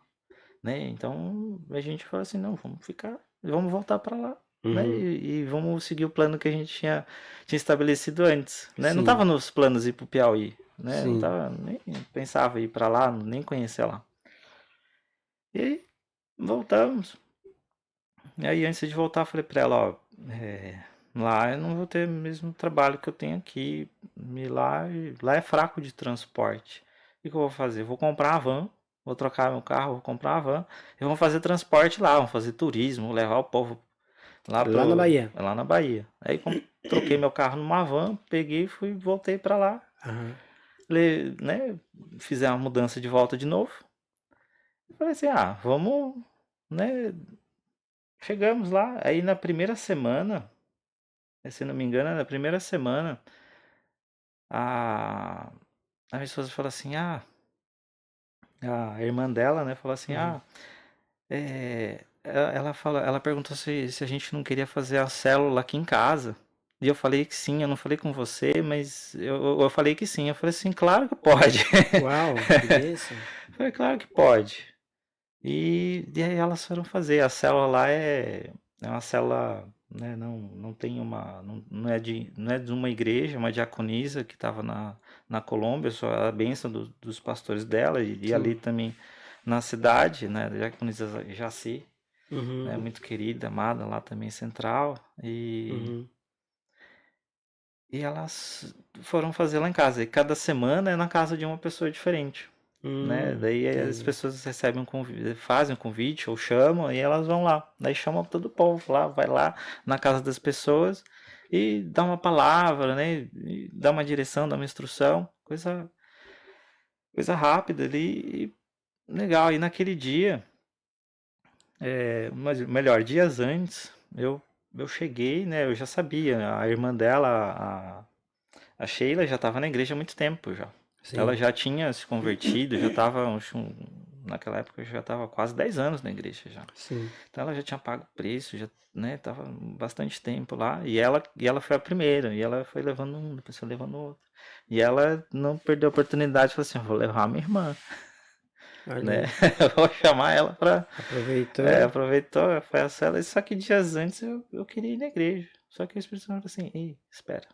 né? Então a gente falou assim, não, vamos ficar, vamos voltar para lá, né? Uhum. E vamos seguir o plano que a gente tinha estabelecido antes, né? Não Sim. tava nos planos ir pro Piauí, né? Não Sim. tava, nem pensava em ir para lá, nem conhecer lá. E aí voltamos. E aí antes de voltar, eu falei para ela, ó, lá eu não vou ter o mesmo trabalho que eu tenho aqui. Lá é fraco de transporte. O que eu vou fazer? Vou comprar a van, vou trocar meu carro, vou comprar a van e vamos fazer transporte lá, vamos fazer turismo, levar o povo Lá na Bahia. lá na Bahia. Aí troquei meu carro numa van, peguei, fui, voltei para lá, Aham. né, fizer uma mudança de volta de novo. Falei assim, vamos, né, chegamos lá. Aí na primeira semana, se não me engano, na primeira semana, a, a minha esposa falou assim, a irmã dela, né, falou assim, Uhum. ela perguntou se a gente não queria fazer a célula aqui em casa. E eu falei que sim, eu não falei com você, mas eu falei que sim. Eu falei assim, claro que pode. Uau, que bênção. Eu falei, claro que pode. E aí elas foram fazer. A célula lá é uma célula, né, não tem uma, não é de uma igreja, é uma diaconisa que estava na Colômbia, só a bênção dos pastores dela, e ali Sim. também na cidade, né, a diaconisa Jaci, né, Uhum. muito querida, amada, lá também central, Uhum. e elas foram fazer lá em casa, e cada semana é na casa de uma pessoa diferente. Né? Daí as Entendi. pessoas recebem um convite, fazem um convite ou chamam e elas vão lá. Daí chamam todo o povo lá, vai lá na casa das pessoas e dá uma palavra, né? E dá uma direção, dá uma instrução, coisa rápida ali e legal. E naquele dia, mas melhor, dias antes, eu cheguei, né? Eu já sabia, a irmã dela, a Sheila, já estava na igreja há muito tempo já. Ela Sim. já tinha se convertido, já estava, naquela época já estava quase 10 anos na igreja já. Sim. Então ela já tinha pago o preço, já, né, tava bastante tempo lá, e ela foi a primeira, e ela foi levando um, depois foi levando outro. E ela não perdeu a oportunidade, falou assim, vou levar a minha irmã, Olha né? aí. Eu vou chamar ela para Aproveitou. aproveitou, foi a cela, só que dias antes eu queria ir na igreja. Só que o Espírito Santo falou assim, ei, espera.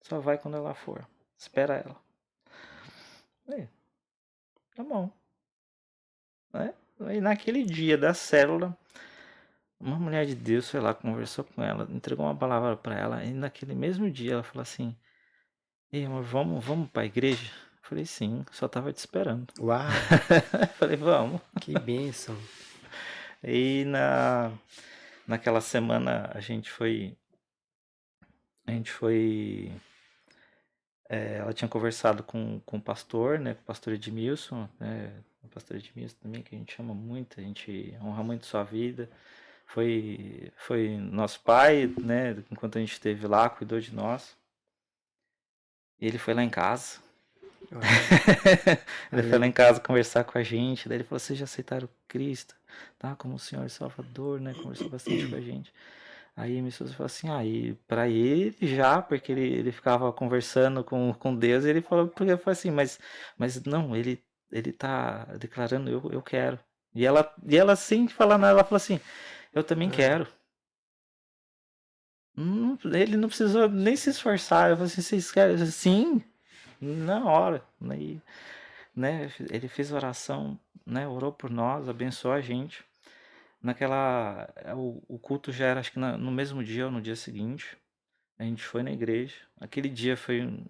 Só vai quando ela for. Espera ela. Aí, tá bom. Né? Aí naquele dia da célula, uma mulher de Deus foi lá, conversou com ela, entregou uma palavra para ela, e naquele mesmo dia ela falou assim: Ei, amor, vamos pra igreja? Eu falei, sim, só tava te esperando. Uau, Eu falei, vamos. que bênção. E naquela semana a gente foi. Ela tinha conversado com o pastor, né? Com o pastor Edmilson, né? O pastor Edmilson também, que a gente ama muito, a gente honra muito sua vida. Foi nosso pai, né? Enquanto a gente esteve lá, cuidou de nós. E ele foi lá em casa. Uau, Ele foi lá em amém. casa conversar com a gente. Daí ele falou: Vocês já aceitaram Cristo, tá? Como o Senhor e Salvador, né? Conversou bastante com a gente. Aí minha esposa falou assim: e pra ele já, porque ele ficava conversando com Deus. E ele falou: Porque eu falei assim, mas não, ele tá declarando: Eu quero. E ela sem falar nada, ela falou assim: Eu também Ah, quero. Ele não precisou nem se esforçar. Eu falei assim: Vocês querem? Sim, na hora. Aí, né? Ele fez oração, né? Orou por nós, abençoou a gente. O culto já era, acho que no mesmo dia ou no dia seguinte. A gente foi na igreja. Aquele dia foi,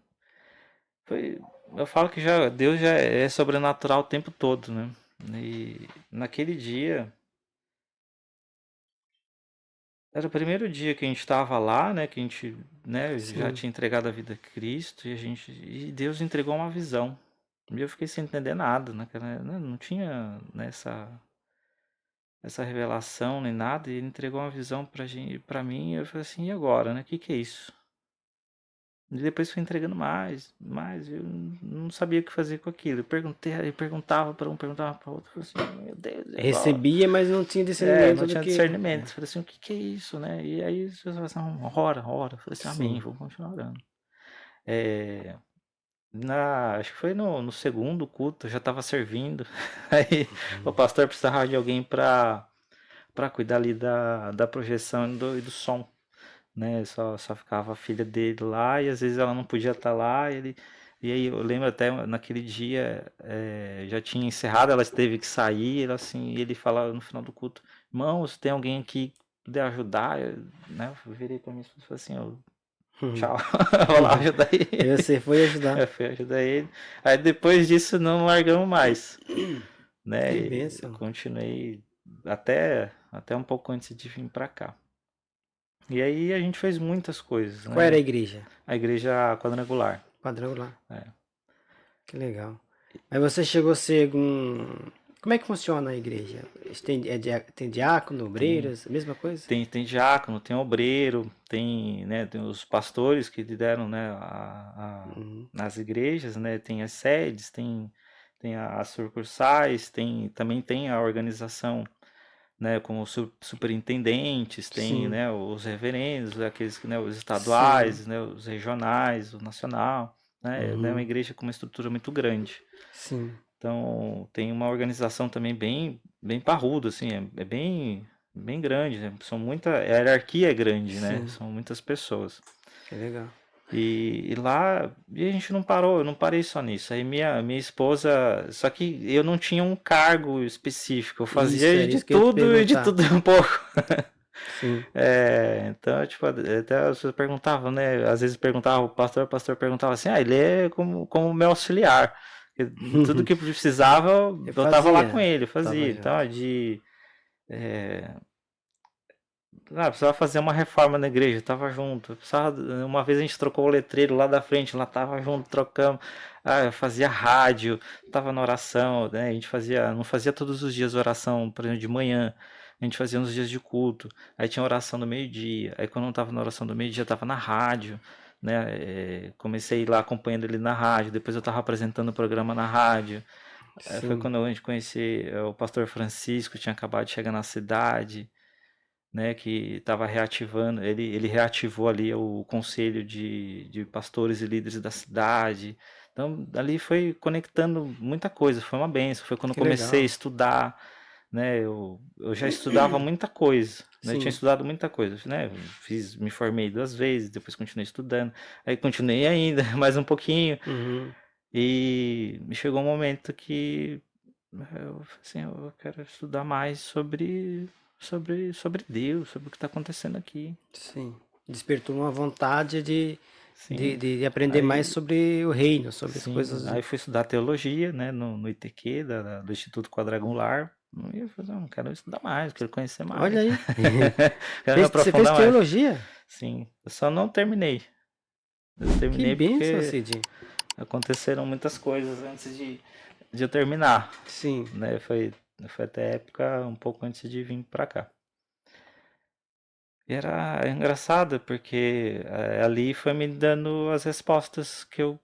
eu falo que Deus já é sobrenatural o tempo todo, né? E naquele dia era o primeiro dia que a gente estava lá, né? Que a gente, né? Já sim. tinha entregado a vida a Cristo e Deus entregou uma visão. E eu fiquei sem entender nada, né, não tinha nessa essa revelação nem nada, e ele entregou uma visão pra mim, e eu falei assim, e agora, né? O que é isso? E depois foi entregando mais, eu não sabia o que fazer com aquilo. Eu perguntava para um, perguntava para outro, eu falei assim, meu Deus, e agora? Recebia, mas não tinha discernimento Não do tinha que. discernimento. Eu falei assim, o que é isso, né? E aí as pessoas falaram assim, ora. Eu falei assim, amém, Sim. vou continuar orando. É, acho que foi no segundo culto, eu já estava servindo. Aí o pastor precisava de alguém para cuidar ali da projeção e do som, né? Só ficava a filha dele lá e às vezes ela não podia estar lá. E aí eu lembro até naquele dia já tinha encerrado, ela teve que sair. Ele falava no final do culto: Irmãos, tem alguém aqui que puder ajudar? Né? Eu virei para mim e falei assim: Tchau, vou lá ajudar E ele. você foi ajudar. Eu fui ajudar ele. Aí depois disso não largamos mais, né? Que E eu bênção. continuei até um pouco antes de vir para cá. E aí a gente fez muitas coisas, Qual era né? a igreja? A igreja quadrangular. Quadrangular. É. Que legal. Mas você chegou a ser um. Como é que funciona a igreja? Tem diácono, Tem, obreiras, a mesma coisa? tem diácono, tem obreiro, né, tem os pastores que lideram, né, Uhum. nas igrejas, né, tem as sedes, tem as sucursais, também tem a organização, né, com os superintendentes, tem, Sim, né, os reverendos, aqueles, né, os sim. estaduais, né, os regionais, o nacional, né, é uma Uhum. igreja com uma estrutura muito grande. Sim. Então, tem uma organização também bem parruda, assim, é bem grande, né? A hierarquia é grande, né? Sim. São muitas pessoas. Que legal. E lá, e a gente não parou, eu não parei só nisso. Aí minha esposa, só que eu não tinha um cargo específico, eu Isso, fazia era de isso que eu ia te tudo e de perguntar. tudo um pouco. Sim. Então, tipo, até as pessoas perguntavam, né? Às vezes perguntava o pastor perguntava assim, ele é como meu auxiliar. Tudo que precisava, Eu eu tava lá com fazia. ele, eu Tava fazia. Então, junto. precisava fazer uma reforma na igreja, eu tava junto. Uma vez a gente trocou o letreiro lá da frente, lá tava junto, trocamos. Eu fazia rádio, tava na oração, né? A gente não fazia todos os dias oração, por exemplo, de manhã. A gente fazia nos dias de culto. Aí tinha oração do meio-dia. Aí quando eu não tava na oração do meio-dia, eu tava na rádio, né? Comecei lá acompanhando ele na rádio. Depois eu tava apresentando o programa na rádio. Foi Sim. quando a gente conheceu o pastor Francisco, tinha acabado de chegar na cidade, né, que estava reativando, ele reativou ali o conselho de pastores e líderes da cidade. Então, ali foi conectando muita coisa, foi uma benção. Foi quando eu Que comecei a legal. estudar, né? Eu já estudava muita coisa, né? Eu tinha Sim. estudado muita coisa, né? Me formei 2 vezes, depois continuei estudando, aí continuei ainda mais um pouquinho, Uhum. e me chegou um momento que eu falei assim, eu quero estudar mais sobre Deus, sobre o que está acontecendo aqui. Sim. Despertou uma vontade Sim. de aprender mais Aí, sobre o reino, sobre as sim, coisas. aí fui estudar teologia, né, no ITQ, do Instituto Quadrangular. E eu falei, não, quero estudar mais, quero conhecer Olha mais. aí. Quero me Você fez aprofundar mais. teologia? Sim, eu só não terminei. Eu Que terminei bênção, porque Cid. aconteceram muitas coisas antes de eu terminar, Sim. né? Foi até época um pouco antes de vir pra cá. E era engraçado porque ali foi me dando as respostas que eu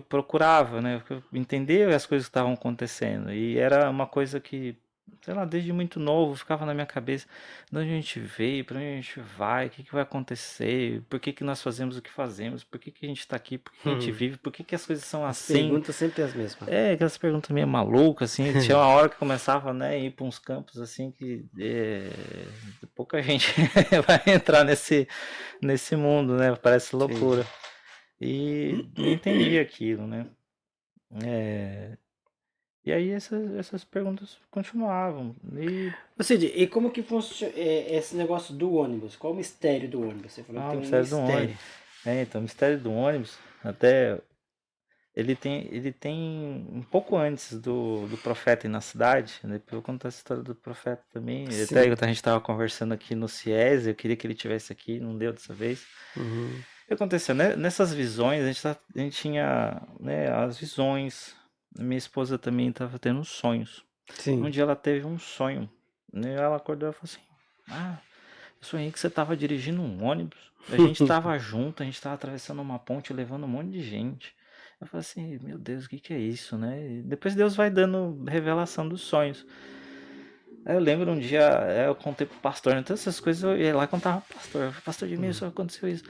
procurava, né? Que eu entender as coisas que estavam acontecendo. E era uma coisa que, sei lá, desde muito novo ficava na minha cabeça. De onde a gente veio, para onde a gente vai, o que que vai acontecer, por que que nós fazemos o que fazemos, por que que a gente está aqui, por que que a gente Hum. vive, por que que as coisas são As assim. perguntas sempre as mesmas. É, aquelas perguntas meio malucas, assim, tinha uma hora que começava, né, a ir para uns campos, assim, que pouca gente vai entrar nesse mundo, né, parece Sim. loucura. E não entendi aquilo, né. É, e aí essas perguntas continuavam, e, Ô, Cid, e como que funciona esse negócio do ônibus? Qual o mistério do ônibus? Você falou que o tem um mistério do ônibus. mistério. Então, o mistério do ônibus, até ele tem um pouco antes do profeta ir na cidade, né? Eu vou contar essa história do profeta também. Até Sim. a gente estava conversando aqui no CIES, eu queria que ele tivesse aqui, não deu dessa vez. Uhum. O que aconteceu? Né? Nessas visões, a gente tinha, né, as visões. Minha esposa também estava tendo sonhos. Um Sim. dia ela teve um sonho, né? Ela acordou e falou assim: Ah, eu sonhei que você estava dirigindo um ônibus. A gente estava junto, a gente estava atravessando uma ponte levando um monte de gente. Eu falei assim, meu Deus, o que que é isso, né? E depois Deus vai dando revelação dos sonhos. Aí eu lembro um dia, eu contei pro pastor, né? Todas essas coisas eu ia lá e contava pro pastor. Pastor de mim, Uhum. só aconteceu isso.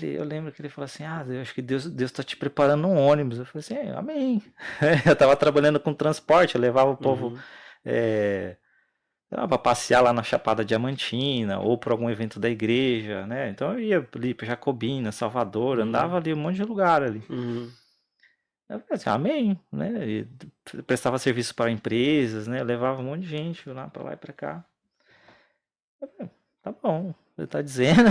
Eu lembro que ele falou assim, eu acho que Deus tá te preparando um ônibus. Eu falei assim, amém. Eu tava trabalhando com transporte, eu levava o povo Uhum. é, para passear lá na Chapada Diamantina ou para algum evento da igreja, né? Então eu ia ali para Jacobina, Salvador, andava Uhum. ali um monte de lugar ali. Uhum. Eu falei assim, amém, né? E prestava serviço para empresas, né? Levava um monte de gente lá e para cá. Eu falei, tá bom, você tá dizendo,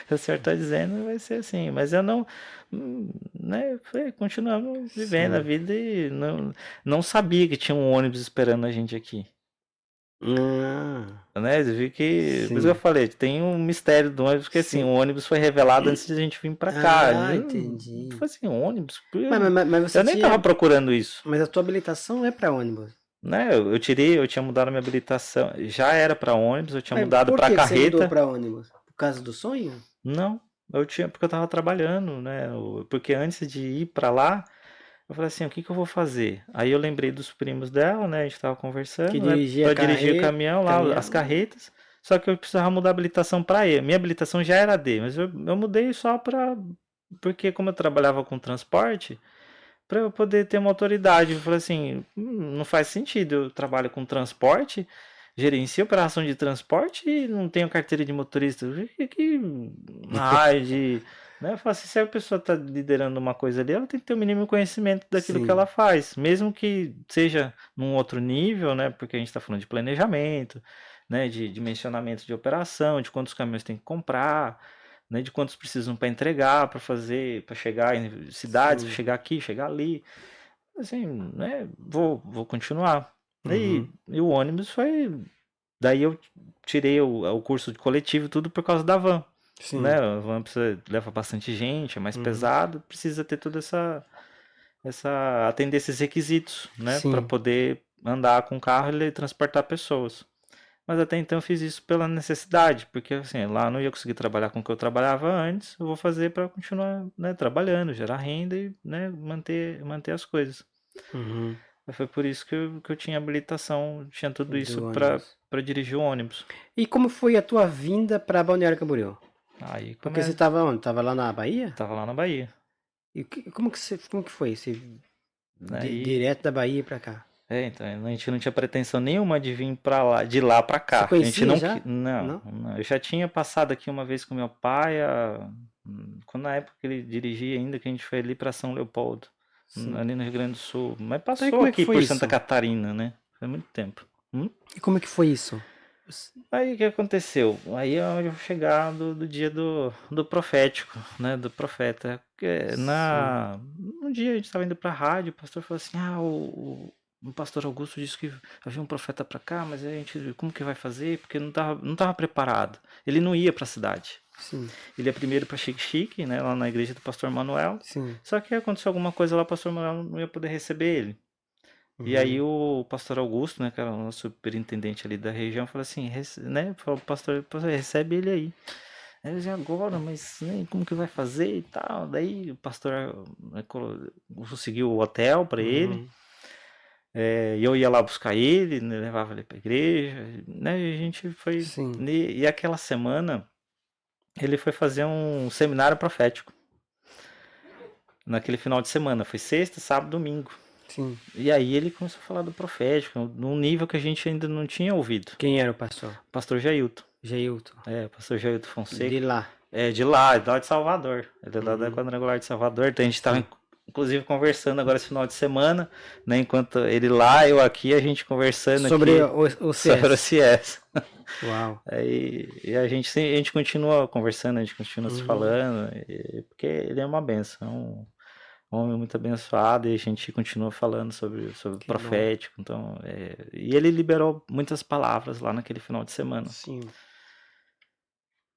se o senhor tá dizendo, vai ser assim. Mas eu não, né? Continuamos vivendo a Sim. vida e não sabia que tinha um ônibus esperando a gente aqui. Ah, Né? Eu vi que, por isso que eu sim. falei, tem um mistério do ônibus, porque assim, Sim. o ônibus foi revelado antes de a gente vir pra cá. Ah, Eu entendi. falei assim, ônibus? Mas você Eu nem tava tinha. procurando isso, Mas a tua habilitação é para ônibus. né? Eu tinha mudado a minha habilitação, já era pra ônibus, eu tinha Mas mudado por pra que que você mudou carreta. para ônibus? Por causa do sonho? Não, porque eu tava trabalhando, né? Porque antes de ir pra lá, eu falei assim, o que que eu vou fazer? Aí eu lembrei dos primos dela, né? A gente tava Que conversando, né? dirigia Pra dirigir o caminhão lá, as caminhão? carretas. Só que eu precisava mudar a habilitação pra E. Minha habilitação já era D, mas eu mudei só pra. Porque como eu trabalhava com transporte, pra eu poder ter uma autoridade. Eu falei assim, não faz sentido. Eu trabalho com transporte, gerencio operação de transporte e não tenho carteira de motorista. Na área de. Né? Eu falo assim, se a pessoa está liderando uma coisa ali, ela tem que ter o mínimo conhecimento daquilo que ela Sim. faz, mesmo que seja num outro nível, né? Porque a gente está falando de planejamento, né? De dimensionamento de operação, de quantos caminhões tem que comprar, né? De quantos precisam para entregar, para fazer, para chegar em cidades, para Sim. chegar aqui, chegar ali. Assim, né? Vou continuar. Uhum. E o ônibus foi. Daí eu tirei o curso de coletivo tudo por causa da van, né? Sim. A van leva bastante gente, é mais Uhum. pesado, precisa ter toda atender esses requisitos, né? Para Sim. poder andar com o carro e transportar pessoas. Mas até então eu fiz isso pela necessidade, porque assim, lá eu não ia conseguir trabalhar com o que eu trabalhava antes, eu vou fazer para continuar, né, trabalhando, gerar renda e, né, manter as coisas. Uhum. Foi por isso que eu tinha habilitação, tinha tudo isso Do para ônibus. dirigir o ônibus. E como foi a tua vinda para Balneário Camboriú? Aí Porque você começa, estava onde? Tava lá na Bahia? tava lá na Bahia. E como que foi? Você Aí, direto da Bahia para cá? Então, a gente não tinha pretensão nenhuma de vir pra lá, de lá pra cá. Você conhecia a gente não, já? não. Eu já tinha passado aqui uma vez com meu pai, quando na época que ele dirigia ainda, que a gente foi ali pra São Leopoldo, Sim. ali no Rio Grande do Sul. Mas Então, e passou como é que aqui foi por isso? Santa Catarina, né? Foi muito tempo. E como é que foi isso? Aí o que aconteceu? Aí é onde eu vou chegar do dia do profético, né? Do profeta. Porque um dia a gente estava indo pra rádio, o pastor falou assim: o pastor Augusto disse que havia um profeta pra cá, mas a gente, como que vai fazer? Porque não tava preparado. Ele não ia pra cidade. Sim, Ele ia primeiro pra Xique-Xique, né? Lá na igreja do pastor Manuel. sim. Só que aconteceu alguma coisa lá, o pastor Manuel não ia poder receber ele. E aí o pastor Augusto, né, que era o nosso superintendente ali da região, falou assim, né, falou, pastor, recebe ele aí. Aí eu disse, agora, mas né, como que vai fazer e tal? Daí o pastor conseguiu o hotel para ele, e eu ia lá buscar ele, né, levava ele pra igreja, né, e a gente foi... Sim. E aquela semana ele foi fazer um seminário profético. Naquele final de semana, foi sexta, sábado, domingo. Sim. E aí ele começou a falar do profético, num nível que a gente ainda não tinha ouvido. Quem era o pastor? O pastor Jailton. Jailton. O pastor Jailton Fonseca. De lá. De lá de Salvador. Ele é lá da Quadrangular de Salvador. Então a gente estava, inclusive, conversando agora esse final de semana, né? Enquanto ele lá, eu aqui, a gente conversando sobre aqui. o CS. Sobre o CS. Uau. E a gente continua conversando, a gente continua se falando, porque ele é uma benção. Um homem muito abençoado, e a gente continua falando sobre o profético. Então, e ele liberou muitas palavras lá naquele final de semana. Sim.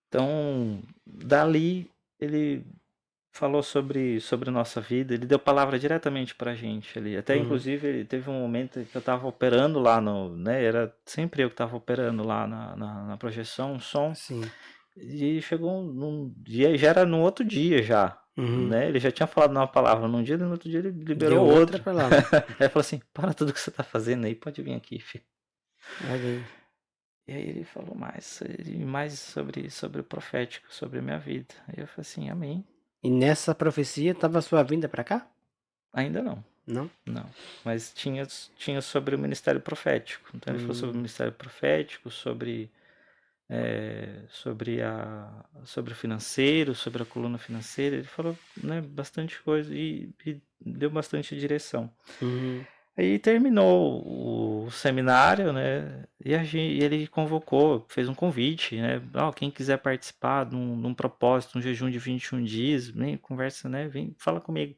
Então, dali ele falou sobre nossa vida, ele deu palavra diretamente pra gente ali. Até inclusive teve um momento que eu tava operando lá né? Era sempre eu que tava operando lá na projeção, um som. Sim. E chegou num dia, já era no outro dia já. Né? Ele já tinha falado uma palavra num dia, e no outro dia ele liberou outra palavra. Aí ele falou assim, para tudo que você tá fazendo aí, pode vir aqui, filho. E aí ele falou mais sobre o profético, sobre a minha vida. Aí eu falei assim, amém. E nessa profecia estava a sua vinda para cá? Ainda não. Não? Não. Mas tinha sobre o ministério profético. Então ele falou sobre o ministério profético, sobre o financeiro, sobre a coluna financeira. Ele falou, né, bastante coisa e deu bastante direção. Aí terminou o seminário, né? E ele convocou, fez um convite, né? Quem quiser participar de um propósito, um jejum de 21 dias, vem, conversa, né? Vem, fala comigo.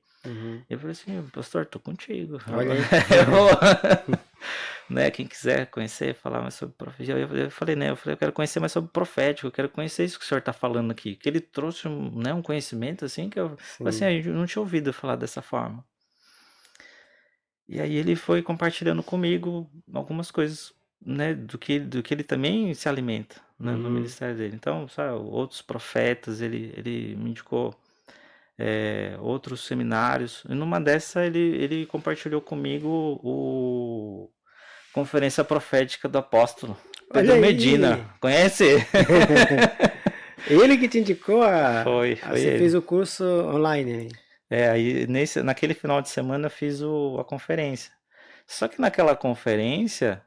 Eu falei assim, pastor, tô contigo. Olha aí. Né, quem quiser conhecer, falar mais sobre profecia. Eu falei, né? Eu quero conhecer mais sobre o profético, eu quero conhecer isso que o senhor tá falando aqui. Que ele trouxe um conhecimento assim que eu falei assim, eu não tinha ouvido falar dessa forma. E aí ele foi compartilhando comigo algumas coisas, né, do que ele também se alimenta, né, no ministério dele. Então, sabe, outros profetas, ele me indicou outros seminários. E numa dessa ele compartilhou comigo o Conferência Profética do Apóstolo Pedro Medina. Conhece? Ele que te indicou Foi você ele. fez o curso online. Aí naquele final de semana eu fiz a conferência. Só que naquela conferência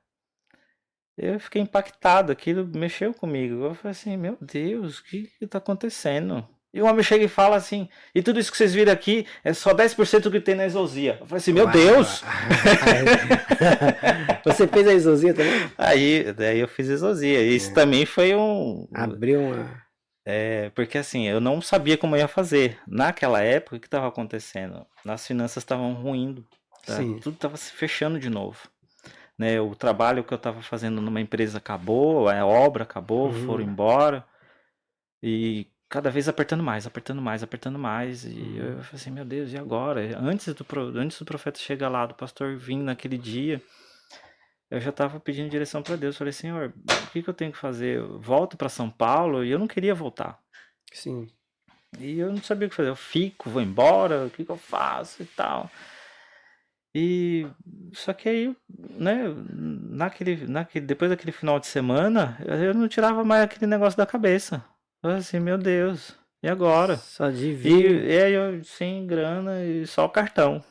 eu fiquei impactado, aquilo mexeu comigo. Eu falei assim, meu Deus, o que está acontecendo? E o homem chega e fala assim, e tudo isso que vocês viram aqui é só 10% do que tem na exousia. Eu falei assim, meu Deus! Você fez a exousia também? Daí eu fiz exousia. Isso também foi abriu uma... porque assim, eu não sabia como eu ia fazer. Naquela época, o que estava acontecendo? As finanças estavam ruindo. Tudo estava se fechando de novo. Né? O trabalho que eu estava fazendo numa empresa acabou, a obra acabou, foram embora. E cada vez apertando mais. E eu falei assim, meu Deus, e agora? Antes do profeta chegar lá, do pastor vir naquele dia, eu já estava pedindo direção para Deus. Falei, Senhor, o que eu tenho que fazer? Eu volto para São Paulo? E eu não queria voltar. Sim. E eu não sabia o que fazer. Eu fico, vou embora, o que eu faço e tal. E só que aí, né, depois daquele final de semana, eu não tirava mais aquele negócio da cabeça. Eu falei assim, meu Deus, e agora? Só de vir. E aí eu sem grana e só o cartão.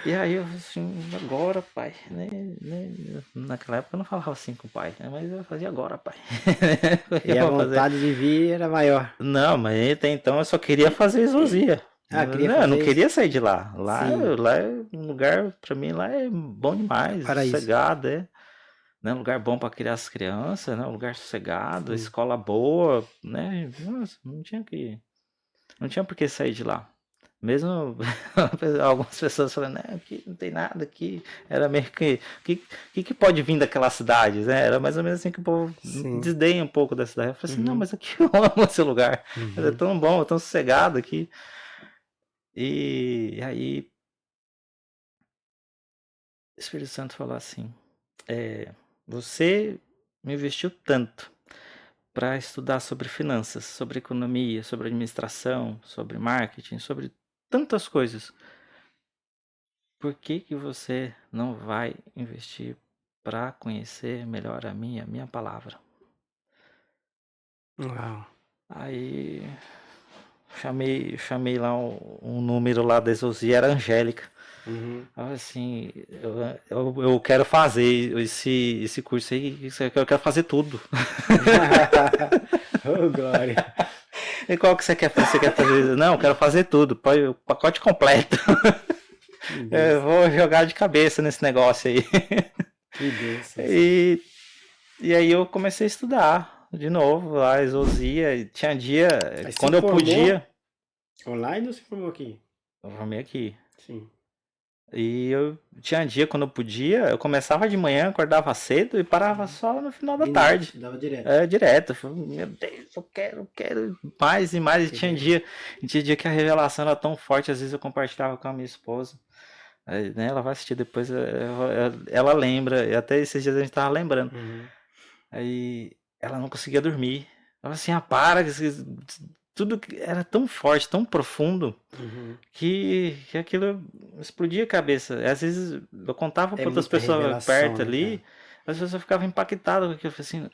E aí eu falei assim, agora, pai, né? Naquela época eu não falava assim com o pai, né? Mas eu fazia agora, pai. O que E eu a vou fazer? vontade de vir era maior. Não, mas até então eu só queria fazer exorcia. Ah, queria Não, eu não fazer isso? queria sair de lá. Sim, Lá é um lugar, pra mim, lá é bom demais, paraíso. sossegado, é. Né? Um lugar bom para criar as crianças, né? Um lugar sossegado, Sim. escola boa, né? Nossa, não tinha por que sair de lá. Mesmo algumas pessoas falando, né, aqui não tem nada aqui, era meio que pode vir daquela cidade, né? Era mais ou menos assim que o povo Sim. desdenha um pouco da cidade. Eu falei assim, não, Uhum. mas aqui eu amo esse lugar, é Uhum. tão bom, é tão sossegado aqui. E aí o Espírito Santo falou assim, você me investiu tanto para estudar sobre finanças, sobre economia, sobre administração, sobre marketing, sobre tantas coisas. Por que que você não vai investir para conhecer melhor a minha palavra? Uau. Aí chamei lá um número lá da Exousia, era Angélica. Uhum. Assim, eu quero fazer esse curso aí, eu quero fazer tudo. Oh, glória. E qual que você quer fazer? Você quer fazer? Não, eu quero fazer tudo, o pacote completo. Que Eu bênção. vou jogar de cabeça nesse negócio aí. Que bênção, Senhor. E, e aí eu comecei a estudar de novo lá, Exousia. E tinha dia, Aí se quando eu formou podia, online ou se formou aqui? eu formei aqui. Sim. E eu tinha dia quando eu podia, eu começava de manhã, acordava cedo e parava só no final da Vim, tarde. estudava direto. É, direto. Eu falei, meu Deus, eu quero mais e mais. E Que tinha dia que a revelação era tão forte, às vezes eu compartilhava com a minha esposa. Aí, né, ela vai assistir depois, ela lembra, e até esses dias a gente tava lembrando. Uhum. Aí ela não conseguia dormir. Ela assim, para, tudo era tão forte, tão profundo, Uhum. que aquilo explodia a cabeça. Às vezes eu contava É para outras muita pessoas revelação, perto né, cara? ali, as pessoas ficavam impactadas com aquilo. Eu falei assim,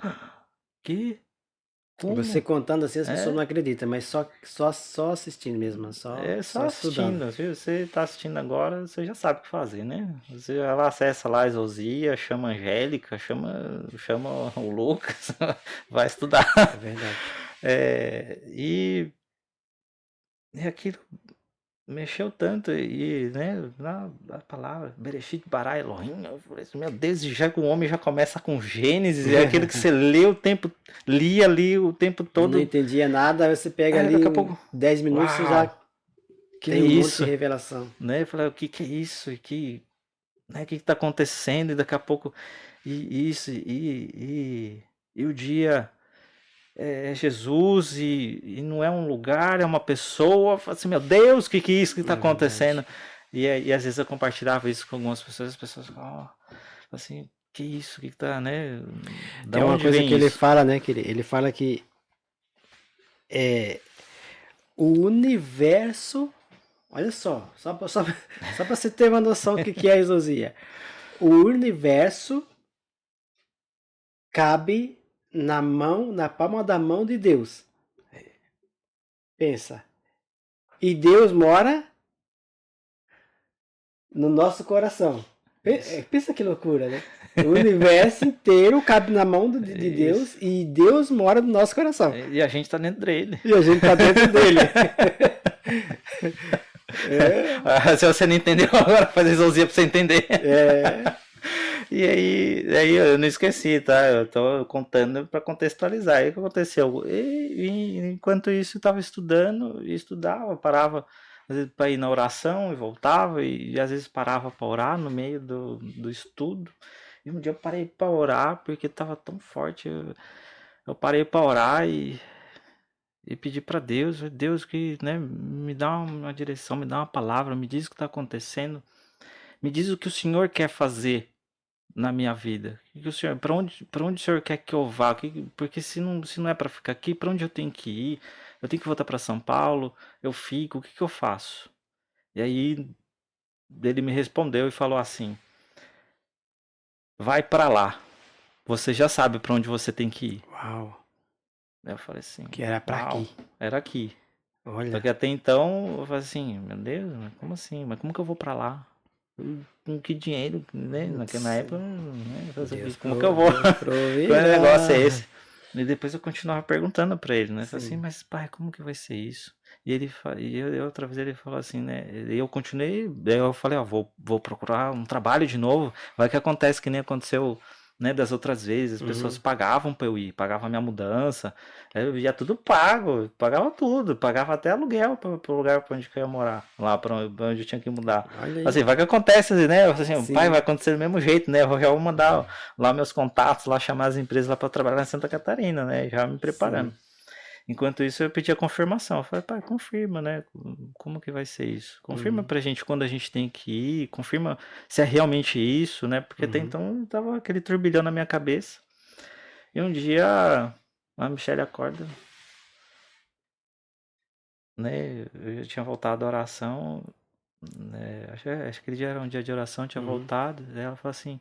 que? Você Como? contando assim, as pessoas É, não acreditam, mas só assistindo mesmo, é só só estudando. assistindo, viu? Você tá assistindo agora, você já sabe o que fazer, né? Você vai lá, acessa lá a Exousia, chama a Angélica, chama o Lucas, vai estudar. É verdade. É, e aquilo mexeu tanto, e, né, na palavra, Bereshit bara Elohim, eu falei assim, meu Deus, e já que o homem já começa com Gênesis, é aquilo que você lia ali o tempo Não todo, entendia nada, aí você pega aí ali daqui a em pouco, 10 minutos você já uau, que é tem um monte de isso? revelação. Né? Eu falei, o que que é isso? Né, o que que tá acontecendo? E daqui a pouco, e isso, e o dia é Jesus, e não é um lugar, é uma pessoa. Eu falei assim, meu Deus, o que que é isso que tá É verdade. acontecendo? E às vezes eu compartilhava isso com algumas pessoas, as pessoas falavam, ó, assim, que isso, que tá, né? Da Tem uma onde coisa que vem ele isso? fala, né? Que ele fala que é, o universo. Olha só pra você ter uma noção do que é a exousia. O universo cabe na palma da mão de Deus. Pensa. E Deus mora no nosso coração. Isso, Pensa que loucura, né? O universo inteiro cabe na mão de isso. Deus e Deus mora no nosso coração. E a gente tá dentro dele. E a gente tá dentro dele. É, Se você não entendeu, agora faz a pra você entender. é, E aí eu não esqueci, tá? Eu tô contando para contextualizar. Aí o que aconteceu? Enquanto isso, eu tava estudando, e estudava, parava às vezes para ir na oração e voltava, e às vezes parava para orar no meio do estudo. E um dia eu parei para orar porque tava tão forte. Eu parei para orar e pedi para Deus que, né, me dá uma direção, me dá uma palavra, me diz o que está acontecendo, me diz o que o Senhor quer fazer na minha vida. Que o Senhor, para onde o Senhor quer que eu vá? Porque se não é para ficar aqui, para onde eu tenho que ir? Eu tenho que voltar para São Paulo? Eu fico? O que eu faço? E aí ele me respondeu e falou assim: vai para lá. Você já sabe para onde você tem que ir. uau, Aí eu falei assim: que era pra uau, aqui. era aqui. Olha. Só que até então eu falei assim, meu Deus, mas como assim? Mas como que eu vou pra lá? Com que dinheiro, né? Na Putz, época, né? Eu falei assim, Deus, como que eu vou? Deus Que negócio é proverá. esse? E depois eu continuava perguntando pra ele, né? Eu falei assim, Sim. mas pai, como que vai ser isso? E outra vez ele falou assim, né? E eu continuei, daí eu falei, ó, vou procurar um trabalho de novo. Vai que acontece que nem aconteceu, né, das outras vezes. As pessoas Uhum. pagavam pra eu ir, pagavam a minha mudança. Aí eu ia tudo pago, pagava tudo, pagava até aluguel pro lugar pra onde que eu ia morar, lá pra onde eu tinha que mudar. Olha aí. Assim, vai que acontece, né? Eu falei assim, pai, vai Sim. acontecer do mesmo jeito, né? Eu já vou mandar lá meus contatos, lá chamar as empresas lá para trabalhar em Santa Catarina, né? Já me preparando. Sim. Enquanto isso, eu pedi a confirmação. Eu falei, pai, confirma, né? Como que vai ser isso? Confirma Uhum. pra gente quando a gente tem que ir, confirma se é realmente isso, né? Porque até Uhum. então tava aquele turbilhão na minha cabeça. E um dia a Michelle acorda, né? Eu já tinha voltado à oração, né? Acho que aquele dia era um dia de oração, eu tinha Uhum. voltado. Aí ela falou assim: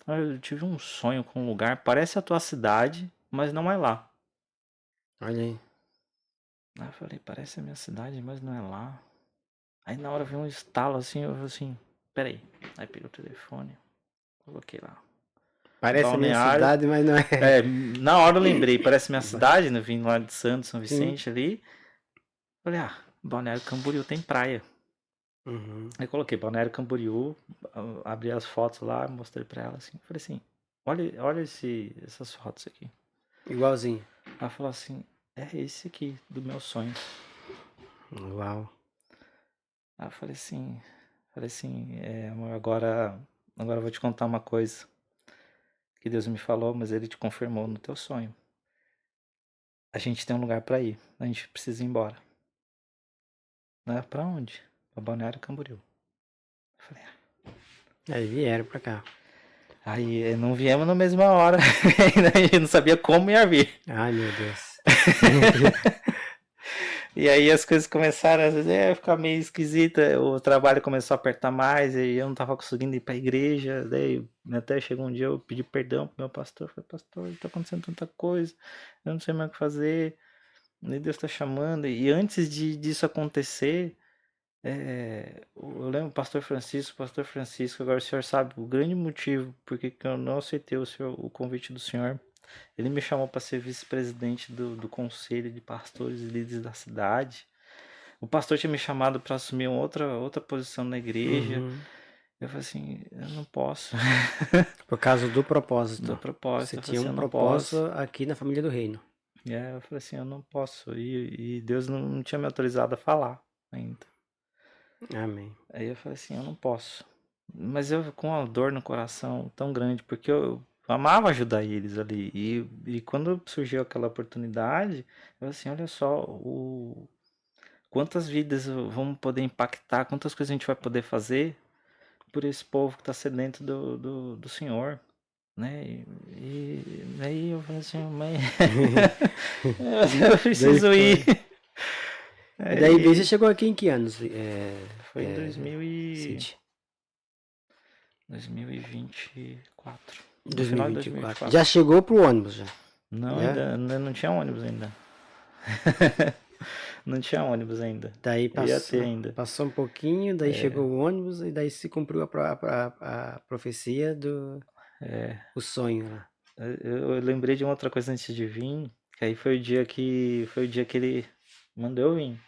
"Ah, eu tive um sonho com um lugar, parece a tua cidade, mas não é lá." Olha aí. Aí eu falei, parece a minha cidade, mas não é lá. Aí na hora veio um estalo assim, eu falei assim, peraí. Aí peguei o telefone, coloquei lá. Parece a minha Balneário. cidade, mas não é. Na hora eu lembrei, parece minha cidade, né? Vim lá de Santos, São Sim. Vicente ali. Falei, Balneário Camboriú tem praia. Uhum. Aí coloquei Balneário Camboriú, abri as fotos lá, mostrei pra ela assim. Falei assim, olha essas fotos aqui. Igualzinho. Ela falou assim, é esse aqui, do meu sonho. Uau. Aí eu falei assim, amor, agora eu vou te contar uma coisa que Deus me falou, mas ele te confirmou no teu sonho. A gente tem um lugar pra ir, a gente precisa ir embora. Né? Pra onde? Pra Balneário Camboriú. Eu falei, Aí vieram pra cá. Aí não viemos na mesma hora, a gente não sabia como ia vir. Ai, meu Deus. E aí as coisas começaram a ficar meio esquisita, o trabalho começou a apertar mais, e eu não tava conseguindo ir pra igreja, daí até chegou um dia eu pedi perdão pro meu pastor, falei, pastor, tá acontecendo tanta coisa, eu não sei mais o que fazer, e Deus tá chamando, e antes disso acontecer, eu lembro pastor Francisco, agora o senhor sabe o grande motivo por que eu não aceitei o convite do senhor. Ele me chamou para ser vice-presidente do conselho de pastores e líderes da cidade. O pastor tinha me chamado para assumir outra posição na igreja. Uhum. Eu falei assim, eu não posso. Por causa do Do propósito. Você propósito, eu falei tinha assim, um eu não posso. propósito aqui na família do reino. Eu falei assim, eu não posso. E Deus não tinha me autorizado a falar ainda. Amém. Aí eu falei assim, eu não posso. Mas eu com uma dor no coração tão grande, porque eu amava ajudar eles ali. E quando surgiu aquela oportunidade, eu falei assim, olha só, quantas vidas vamos poder impactar, quantas coisas a gente vai poder fazer por esse povo que está sedento do Senhor. Né? E daí eu falei assim, mãe, eu Daí preciso ir. foi. E daí você Aí chegou aqui em que anos, foi em 2000 Cid? 2024. No final de 2024. Já 2024. chegou pro ônibus, já? Não, Já? ainda não tinha ônibus ainda. Não tinha ônibus ainda. Daí Ia ter passou, ainda. passou um pouquinho, daí chegou o ônibus e daí se cumpriu a profecia do o sonho lá. Eu lembrei de uma outra coisa antes de vir, que aí foi o dia que ele mandou eu vir.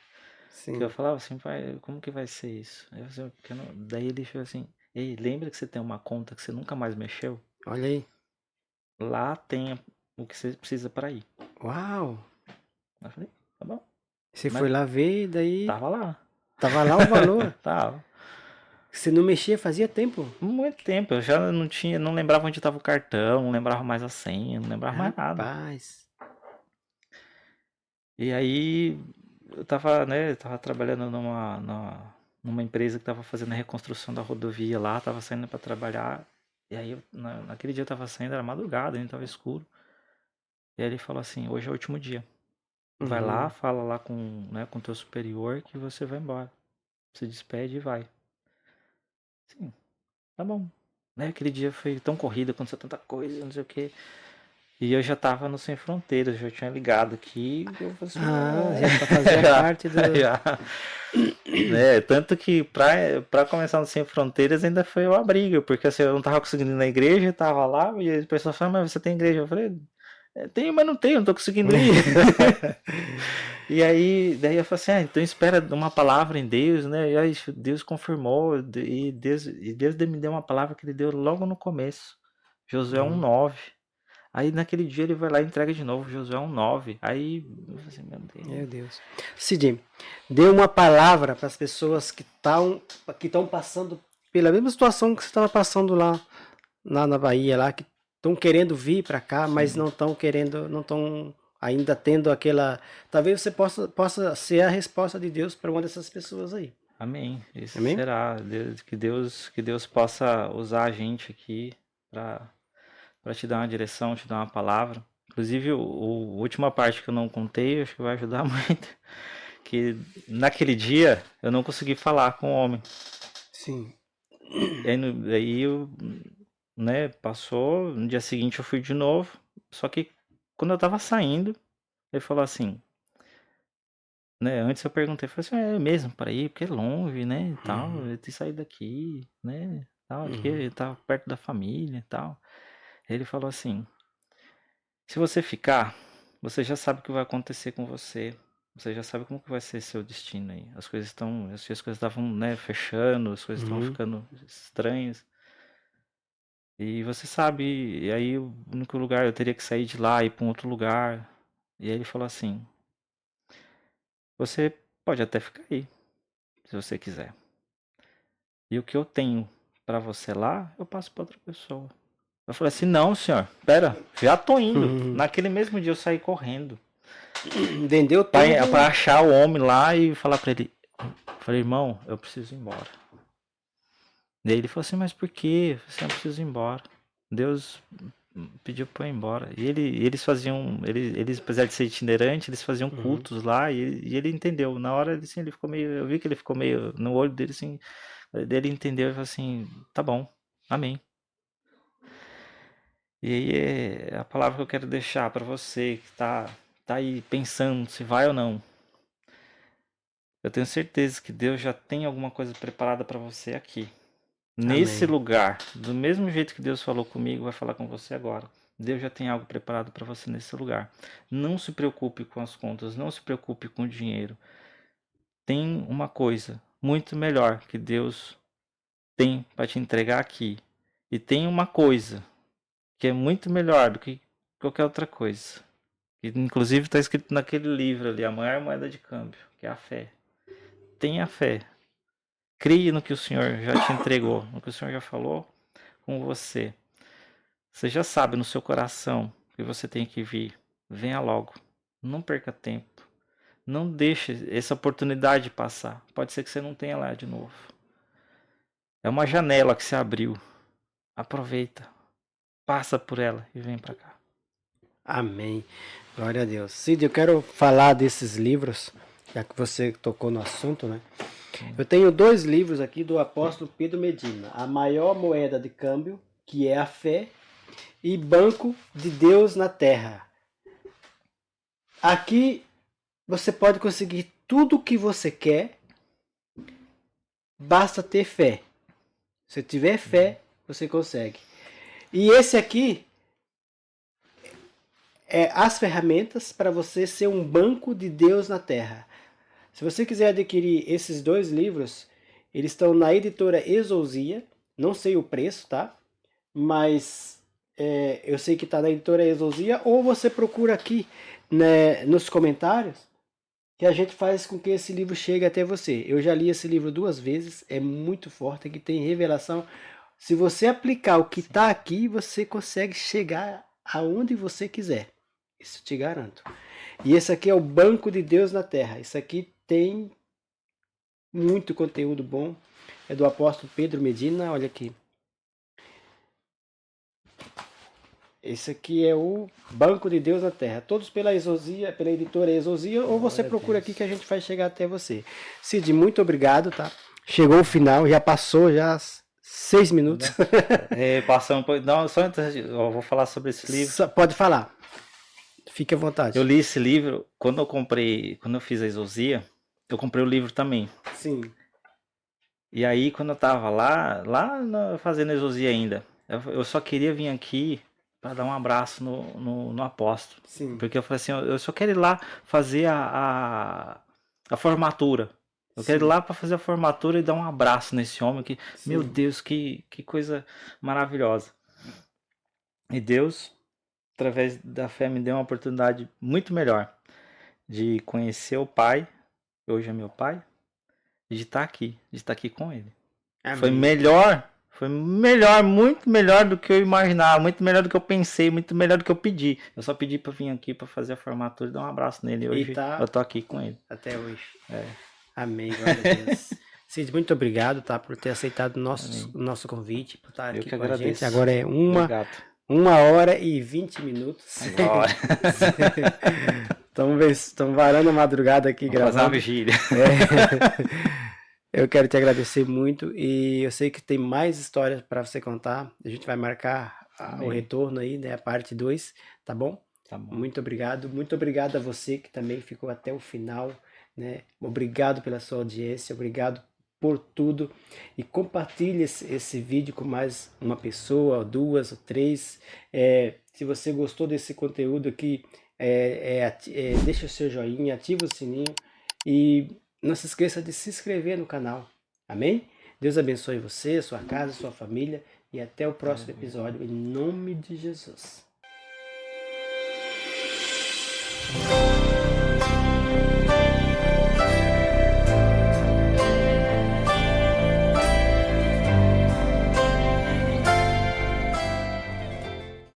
Que eu Sim. falava assim, pai, como que vai ser isso? Aí eu falei, "Porque daí ele falou assim, ei, lembra que você tem uma conta que você nunca mais mexeu? Olha aí. Lá tem o que você precisa para ir." Uau! Eu falei, tá bom. Você Mas foi lá ver e daí tava lá. tava lá o valor. Tava. Você não mexia fazia tempo? Muito tempo, eu já não lembrava onde estava o cartão, não lembrava mais a senha, não lembrava mais nada. Rapaz. E aí eu tava, né, tava trabalhando numa empresa que tava fazendo a reconstrução da rodovia lá, tava saindo para trabalhar. E aí naquele dia eu tava saindo, era madrugada, ainda tava escuro. E aí ele falou assim, hoje é o último dia. Vai lá, Uhum. fala lá com teu superior que você vai embora. Se despede e vai. Sim, tá bom. Né, aquele dia foi tão corrido, aconteceu tanta coisa, não sei o que. E eu já tava no Sem Fronteiras, já tinha ligado aqui. Eu falei assim, já fazia parte do... já. Tanto que pra começar no Sem Fronteiras ainda foi uma briga, porque assim, eu não tava conseguindo ir na igreja, eu tava lá, e as pessoas falaram, mas você tem igreja? Eu falei, tenho, mas não tenho, não tô conseguindo ir. E aí, daí eu falei assim, então espera uma palavra em Deus, né? E aí Deus confirmou, e Deus me deu uma palavra que ele deu logo no começo. Josué 1:9. Aí naquele dia ele vai lá e entrega de novo, Josué 1:9. Aí, eu falei assim, meu Deus. Cid, dê uma palavra para as pessoas que estão passando pela mesma situação que você estava passando lá na Bahia, lá, que estão querendo vir para cá, mas não estão querendo, não estão ainda tendo aquela... Talvez você possa ser a resposta de Deus para uma dessas pessoas aí. Amém. Isso Amém? será. Que Deus possa usar a gente aqui para te dar uma direção, te dar uma palavra. Inclusive, a última parte que eu não contei, acho que vai ajudar muito. Que naquele dia eu não consegui falar com o homem. Sim. E aí eu, passou, no dia seguinte eu fui de novo. Só que quando eu tava saindo, ele falou assim, antes eu perguntei, falei assim, é mesmo para ir, porque é longe, né, e tal, eu tenho que sair daqui, né, tal, aqui tá perto da família e tal. Ele falou assim, se você ficar, você já sabe o que vai acontecer com você, você já sabe como que vai ser seu destino aí. As coisas estavam, fechando, as coisas estavam ficando estranhas. E você sabe, e aí o único lugar, eu teria que sair de lá e ir para um outro lugar. E aí ele falou assim, você pode até ficar aí, se você quiser. E o que eu tenho para você lá, eu passo para outra pessoa. Eu falei assim, não, senhor, pera, já tô indo. Naquele mesmo dia eu saí correndo. Vendeu tudo. Pra achar o homem lá e falar para ele. Falei, irmão, eu preciso ir embora. Daí ele falou assim, mas por quê? Você não precisa ir embora. Deus pediu para eu ir embora. E eles faziam, eles apesar de ser itinerante, eles faziam cultos lá e ele entendeu. Na hora assim, ele ficou meio, eu vi que ele ficou meio no olho dele assim, ele entendeu e falou assim, tá bom, amém. E aí é a palavra que eu quero deixar para você que tá aí pensando se vai ou não. Eu tenho certeza que Deus já tem alguma coisa preparada para você aqui. Nesse lugar, do mesmo jeito que Deus falou comigo, vai falar com você agora. Deus já tem algo preparado para você nesse lugar. Não se preocupe com as contas, não se preocupe com o dinheiro. Tem uma coisa muito melhor que Deus tem para te entregar aqui. E tem uma coisa que é muito melhor do que qualquer outra coisa. Que inclusive está escrito naquele livro ali, a maior moeda de câmbio, que é a fé. Tenha fé. Crie no que o Senhor já te entregou, no que o Senhor já falou com você. Você já sabe no seu coração que você tem que vir. Venha logo. Não perca tempo. Não deixe essa oportunidade passar. Pode ser que você não tenha lá de novo. É uma janela que se abriu. Aproveita. Passa por ela e vem para cá. Amém. Glória a Deus. Cid, eu quero falar desses livros, já que você tocou no assunto, né? Eu tenho 2 livros aqui do apóstolo Pedro Medina. A Maior Moeda de Câmbio, que é a fé, e Banco de Deus na Terra. Aqui você pode conseguir tudo o que você quer, basta ter fé. Se tiver fé, você consegue. E esse aqui é as ferramentas para você ser um banco de Deus na Terra. Se você quiser adquirir esses 2 livros, eles estão na editora Exousia. Não sei o preço, tá? Mas eu sei que está na editora Exousia. Ou você procura aqui, né, nos comentários, que a gente faz com que esse livro chegue até você. Eu já li esse livro 2 vezes. É muito forte, que tem revelação. Se você aplicar o que está aqui, você consegue chegar aonde você quiser. Isso te garanto. E esse aqui é o Banco de Deus na Terra. Isso aqui tem muito conteúdo bom. É do apóstolo Pedro Medina. Olha aqui. Esse aqui é o Banco de Deus na Terra. Todos pela Exousia, pela editora Exousia, ou você procura aqui que a gente vai chegar até você. Cid, muito obrigado, tá? Chegou o final, já passou já 6 minutos. Passando por... Não, só antes, eu vou falar sobre esse livro. Pode falar. Fique à vontade. Eu li esse livro quando eu fiz a exousia, eu comprei o livro também. Sim. E aí, quando eu tava fazendo exousia ainda, eu só queria vir aqui para dar um abraço no apóstolo. Sim. Porque eu falei assim, eu só quero ir lá fazer a formatura. Eu quero ir lá para fazer a formatura e dar um abraço nesse homem que, meu Deus, que coisa maravilhosa. E Deus, através da fé, me deu uma oportunidade muito melhor de conhecer o Pai, hoje é meu Pai, e de estar aqui com Ele. Amém. Foi melhor, muito melhor do que eu imaginava, muito melhor do que eu pensei, muito melhor do que eu pedi. Eu só pedi para vir aqui para fazer a formatura e dar um abraço nele. Hoje eu tô aqui com ele. Até hoje. Amém, glória a Deus. Cid, muito obrigado, tá, por ter aceitado o nosso convite, por estar aqui com agradeço. A gente. Agora é 1h20. Estamos varando a madrugada aqui gravando. Fazer uma vigília. Eu quero te agradecer muito e eu sei que tem mais histórias para você contar. A gente vai marcar o retorno aí, né, a parte 2, tá bom? Tá bom. Muito obrigado a você que também ficou até o final, né? Obrigado pela sua audiência, obrigado por tudo e compartilhe esse vídeo com mais uma pessoa, ou 2 ou 3. Se você gostou desse conteúdo aqui, deixa o seu joinha, ativa o sininho e não se esqueça de se inscrever no canal. Amém? Deus abençoe você, sua casa, sua família e até o próximo episódio em nome de Jesus.